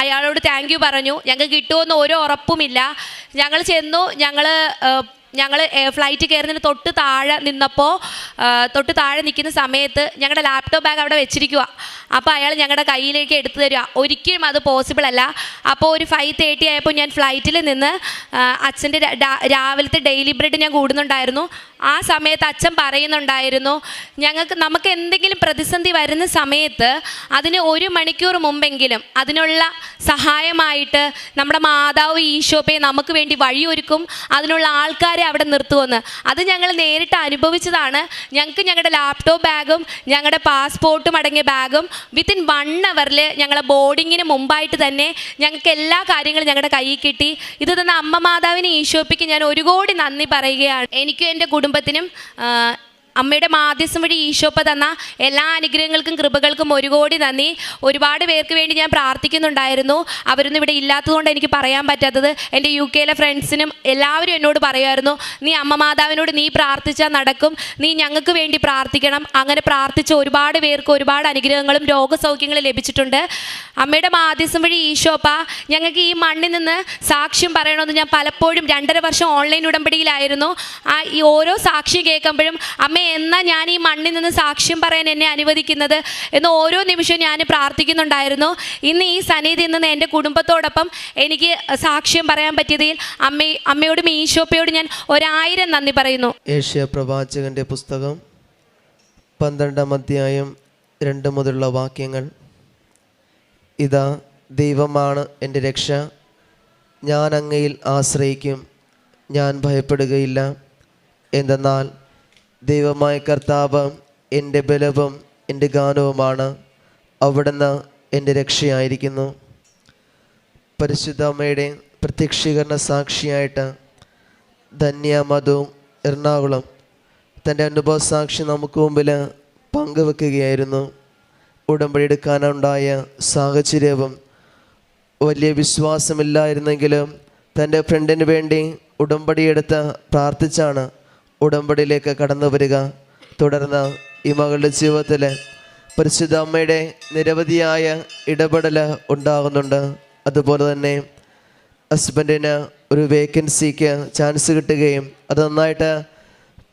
അയാളോട് താങ്ക് യു പറഞ്ഞു. ഞങ്ങൾക്ക് കിട്ടുമെന്ന് ഒരു ഉറപ്പുമില്ല. ഞങ്ങൾ ചെന്നു. ഞങ്ങൾ ഫ്ലൈറ്റ് കയറുന്നതിന് തൊട്ട് താഴെ നിൽക്കുന്ന സമയത്ത് ഞങ്ങളുടെ ലാപ്ടോപ്പ് ബാഗ് അവിടെ വെച്ചിരിക്കുക. അപ്പോൾ അയാൾ ഞങ്ങളുടെ കയ്യിലേക്ക് എടുത്തു തരിക. ഒരിക്കലും അത് പോസിബിൾ അല്ല. അപ്പോൾ ഒരു 5:30 ആയപ്പോൾ ഞാൻ ഫ്ലൈറ്റിൽ നിന്ന് അച്ഛൻ്റെ രാവിലത്തെ ഡെയിലി ബ്രെഡ് ഞാൻ കൂടുന്നുണ്ടായിരുന്നു. ആ സമയത്ത് അച്ഛൻ പറയുന്നുണ്ടായിരുന്നു, നമുക്ക് എന്തെങ്കിലും പ്രതിസന്ധി വരുന്ന സമയത്ത് അതിന് 1 മണിക്കൂർ മുമ്പെങ്കിലും അതിനുള്ള സഹായമായിട്ട് നമ്മുടെ മാതാവ് ഈശോപ്പെ നമുക്ക് വേണ്ടി വഴിയൊരുക്കും, അതിനുള്ള ആൾക്കാരെ അവിടെ നിർത്തുമെന്ന്. അത് ഞങ്ങൾ നേരിട്ട് അനുഭവിച്ചതാണ്. ഞങ്ങൾക്ക് ഞങ്ങളുടെ ലാപ്ടോപ്പ് ബാഗും ഞങ്ങളുടെ പാസ്പോർട്ടും അടങ്ങിയ ബാഗും വിത്തിൻ 1 hour ഞങ്ങളെ ബോർഡിങ്ങിന് മുമ്പായിട്ട് തന്നെ ഞങ്ങൾക്ക് എല്ലാ കാര്യങ്ങളും ഞങ്ങളുടെ കയ്യിൽ കിട്ടി. ഇത് തന്ന അമ്മ മാതാവിന് ഈശോപ്പിക്ക് ഞാൻ 1 കോടി നന്ദി പറയുകയാണ്. എനിക്കും എൻ്റെ കുടുംബത്തിനും അമ്മയുടെ മാധ്യസ്ഥം വഴി ഈശോപ്പ തന്ന എല്ലാ അനുഗ്രഹങ്ങൾക്കും കൃപകൾക്കും 1 കോടി നന്ദി. ഒരുപാട് പേർക്ക് വേണ്ടി ഞാൻ പ്രാർത്ഥിക്കുന്നുണ്ടായിരുന്നു. അവരൊന്നും ഇവിടെ ഇല്ലാത്തതുകൊണ്ട് എനിക്ക് പറയാൻ പറ്റാത്തത്. എൻ്റെ UK ഫ്രണ്ട്സിനും എല്ലാവരും എന്നോട് പറയുമായിരുന്നു, നീ അമ്മ മാതാവിനോട് നീ പ്രാർത്ഥിച്ചാൽ നടക്കും, നീ ഞങ്ങൾക്ക് വേണ്ടി പ്രാർത്ഥിക്കണം. അങ്ങനെ പ്രാർത്ഥിച്ച ഒരുപാട് പേർക്ക് ഒരുപാട് അനുഗ്രഹങ്ങളും രോഗസൗഖ്യങ്ങളും ലഭിച്ചിട്ടുണ്ട്. അമ്മയുടെ മാധ്യസ്ഥം വഴി ഈശോപ്പ ഞങ്ങൾക്ക് ഈ മണ്ണിൽ നിന്ന് സാക്ഷ്യം പറയണമെന്ന് ഞാൻ പലപ്പോഴും 2.5 വർഷം ഓൺലൈൻ ഉടമ്പടിയിലായിരുന്നു. ഈ ഓരോ സാക്ഷ്യം കേൾക്കുമ്പോഴും അമ്മ എന്നാൽ ഞാൻ ഈ മണ്ണിൽ നിന്ന് സാക്ഷ്യം പറയാൻ എന്നെ അനുവദിക്കുന്നത് എന്ന് ഓരോ നിമിഷവും ഞാൻ പ്രാർത്ഥിക്കുന്നുണ്ടായിരുന്നു. ഇന്ന് ഈ സന്നിധിയിൽ നിന്ന് എൻ്റെ കുടുംബത്തോടൊപ്പം എനിക്ക് സാക്ഷ്യം പറയാൻ പറ്റിയതിൽ അമ്മയോടും ഈശോപ്പയോടും ഞാൻ 1000 നന്ദി പറയുന്നു. ഏഷ്യ പ്രവാചകന്റെ പുസ്തകം 12-ാം അധ്യായം 2 മുതലുള്ള വാക്യങ്ങൾ. ഇതാ ദൈവമാണ് എൻ്റെ രക്ഷ, ഞാൻ അങ്ങയിൽ ആശ്രയിക്കും, ഞാൻ ഭയപ്പെടുകയില്ല. എന്തെന്നാൽ ദൈവമായ കർത്താവ് എൻ്റെ ബലവും എൻ്റെ ഗാനവുമാണ്, അവിടുന്ന് എൻ്റെ രക്ഷയായിരിക്കുന്നു. പരിശുദ്ധ അമ്മയുടെ പ്രത്യക്ഷീകരണ സാക്ഷിയായിട്ട് ധന്യ മധു എറണാകുളം തൻ്റെ അനുഭവ സാക്ഷി നമുക്ക് മുമ്പിൽ പങ്കുവെക്കുകയായിരുന്നു. ഉടമ്പടി എടുക്കാനുണ്ടായ സാഹചര്യവും വലിയ വിശ്വാസമില്ലായിരുന്നെങ്കിലും തൻ്റെ ഫ്രണ്ടിന് വേണ്ടി ഉടമ്പടി എടുത്ത് പ്രാർത്ഥിച്ചാണ് ഉടമ്പടിയിലേക്ക് കടന്നു വരിക. തുടർന്ന് ഈ മകളുടെ ജീവിതത്തിൽ പരിശുദ്ധ അമ്മയുടെ നിരവധിയായ ഇടപെടൽ ഉണ്ടാകുന്നുണ്ട്. അതുപോലെ തന്നെ ഹസ്ബൻഡിന് ഒരു വേക്കൻസിക്ക് ചാൻസ് കിട്ടുകയും അത് നന്നായിട്ട്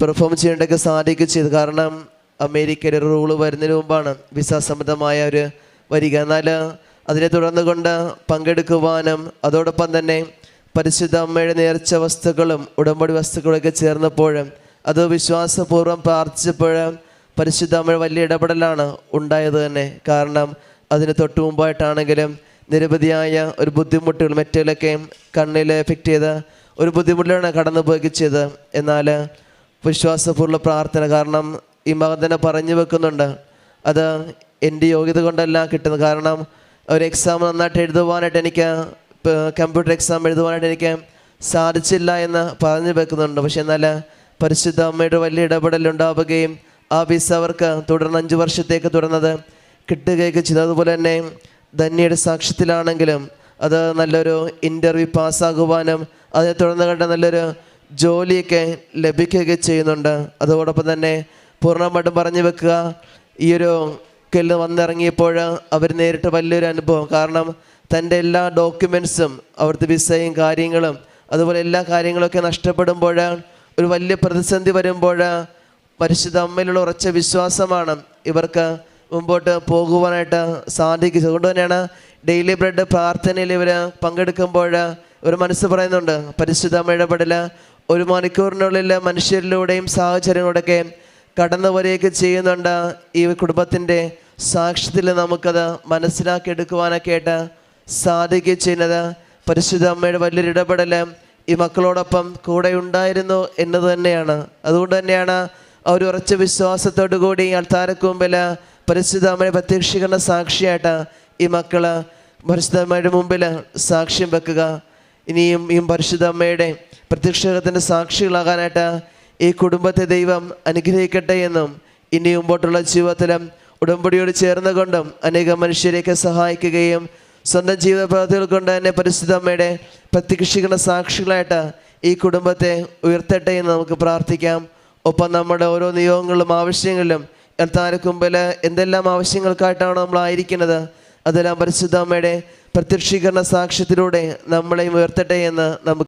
പെർഫോം ചെയ്യേണ്ടതൊക്കെ സാധിക്കുകയും ചെയ്തു. കാരണം അമേരിക്കയുടെ റൂള് വരുന്നതിന് മുമ്പാണ് വിസ സംബന്ധമായ ഒരു വരിക. എന്നാൽ അതിനെ തുടർന്ന് കൊണ്ട് പങ്കെടുക്കുവാനും അതോടൊപ്പം തന്നെ പരിശുദ്ധ അമ്മയുടെ നേർച്ച വസ്തുക്കളും ഉടമ്പടി വസ്തുക്കളൊക്കെ ചേർന്നപ്പോഴും അത് വിശ്വാസപൂർവ്വം പ്രാർത്ഥിച്ചപ്പോഴും പരിശുദ്ധ അമ്മയുടെ വലിയ ഇടപെടലാണ് ഉണ്ടായത് തന്നെ. കാരണം അതിന് തൊട്ട് മുമ്പായിട്ടാണെങ്കിലും നിരവധിയായ ഒരു ബുദ്ധിമുട്ടുകൾ മറ്റേലൊക്കെ കണ്ണിൽ എഫക്റ്റ് ചെയ്ത ഒരു ബുദ്ധിമുട്ടിലാണ് കടന്നു പോയിച്ചത്. എന്നാൽ വിശ്വാസപൂർവ്വ പ്രാർത്ഥന, കാരണം ഈ മകൻ തന്നെ പറഞ്ഞു വെക്കുന്നുണ്ട്, അത് എൻ്റെ യോഗ്യത കൊണ്ടല്ല കിട്ടുന്നത്. കാരണം ഒരു എക്സാം നന്നായിട്ട് എഴുതുവാനായിട്ട് എനിക്ക് കമ്പ്യൂട്ടർ എക്സാം എഴുതുവാനായിട്ട് എനിക്ക് സാധിച്ചില്ല എന്ന് പറഞ്ഞു വെക്കുന്നുണ്ട്. പക്ഷെ എന്നാൽ പരിശുദ്ധ അമ്മയുടെ വലിയ ഇടപെടലുണ്ടാവുകയും ആ വിസ അവർക്ക് തുടർന്ന് 5 വർഷത്തേക്ക് തുടർന്നത് കിട്ടുകയൊക്കെ ചെയ്തു. അതുപോലെ തന്നെ ധന്യയുടെ സാക്ഷ്യത്തിലാണെങ്കിലും അത് നല്ലൊരു ഇൻ്റർവ്യൂ പാസ്സാകുവാനും അതിനെ തുടർന്ന് കണ്ട നല്ലൊരു ജോലിയൊക്കെ ലഭിക്കുകയൊക്കെ ചെയ്യുന്നുണ്ട്. അതോടൊപ്പം തന്നെ പൂർണ്ണമായിട്ടും പറഞ്ഞു വെക്കുക, ഈ ഒരു കെല്ല് വന്നിറങ്ങിയപ്പോൾ അവർ നേരിട്ട് വലിയൊരു അനുഭവം. കാരണം തൻ്റെ എല്ലാ ഡോക്യുമെൻറ്റ്സും അവിടുത്തെ വിസയും കാര്യങ്ങളും അതുപോലെ എല്ലാ കാര്യങ്ങളൊക്കെ നഷ്ടപ്പെടുമ്പോൾ ഒരു വലിയ പ്രതിസന്ധി വരുമ്പോൾ പരിശുദ്ധ അമ്മയിലുള്ള ഉറച്ച വിശ്വാസമാണ് ഇവർക്ക് മുമ്പോട്ട് പോകുവാനായിട്ട് സാധിക്കുന്നത്. അതുകൊണ്ട് തന്നെയാണ് ഡെയിലി ബ്രെഡ് പ്രാർത്ഥനയിൽ ഇവർ പങ്കെടുക്കുമ്പോൾ ഇവർ മനസ്സ് പറയുന്നുണ്ട്, പരിശുദ്ധ അമ്മ ഇടപെടൽ 1 മണിക്കൂറിനുള്ളിൽ മനുഷ്യരിലൂടെയും സാഹചര്യങ്ങളോടൊക്കെ കടന്നു വരികയൊക്കെ ചെയ്യുന്നുണ്ട്. ഈ കുടുംബത്തിൻ്റെ സാക്ഷ്യത്തിൽ നമുക്കത് മനസ്സിലാക്കിയെടുക്കുവാനൊക്കെ ആയിട്ട് സാധിക്കുകയും ചെയ്യുന്നത് പരിശുദ്ധ അമ്മയുടെ വലിയൊരു ഇടപെടൽ ഈ മക്കളോടൊപ്പം കൂടെ ഉണ്ടായിരുന്നു എന്നത് തന്നെയാണ്. അതുകൊണ്ട് തന്നെയാണ് ആ ഒരു ഉറച്ച വിശ്വാസത്തോടു കൂടി അൾത്താരക്ക് മുമ്പിൽ പരിശുദ്ധ അമ്മയുടെ പ്രത്യക്ഷീകരണ സാക്ഷിയായിട്ട് ഈ മക്കൾ പരിശുദ്ധ അമ്മയുടെ മുമ്പിൽ സാക്ഷ്യം വെക്കുക. ഇനിയും ഈ പരിശുദ്ധ അമ്മയുടെ പ്രത്യക്ഷീകരണത്തിൻ്റെ സാക്ഷികളാകാനായിട്ട് ഈ കുടുംബത്തെ ദൈവം അനുഗ്രഹിക്കട്ടെ എന്നും ഇനി മുമ്പോട്ടുള്ള ജീവിതത്തിലും ഉടമ്പടിയോട് ചേർന്നുകൊണ്ടും അനേകം മനുഷ്യരെയൊക്കെ സഹായിക്കുകയും സ്വന്തം ജീവിത പ്രവൃത്തികൾ കൊണ്ട് തന്നെ പരിശുദ്ധ അമ്മയുടെ പ്രത്യക്ഷീകരണ സാക്ഷികളായിട്ട് ഈ കുടുംബത്തെ ഉയർത്തട്ടെ എന്ന് നമുക്ക് പ്രാർത്ഥിക്കാം. ഒപ്പം നമ്മുടെ ഓരോ നിയോഗങ്ങളിലും ആവശ്യങ്ങളിലും അൾത്താരക്ക് മുമ്പിൽ എന്തെല്ലാം ആവശ്യങ്ങൾക്കായിട്ടാണ് നമ്മളായിരിക്കുന്നത് അതെല്ലാം പരിശുദ്ധ അമ്മയുടെ പ്രത്യക്ഷീകരണ സാക്ഷ്യത്തിലൂടെ നമ്മളെയും ഉയർത്തട്ടെ എന്ന് നമുക്ക്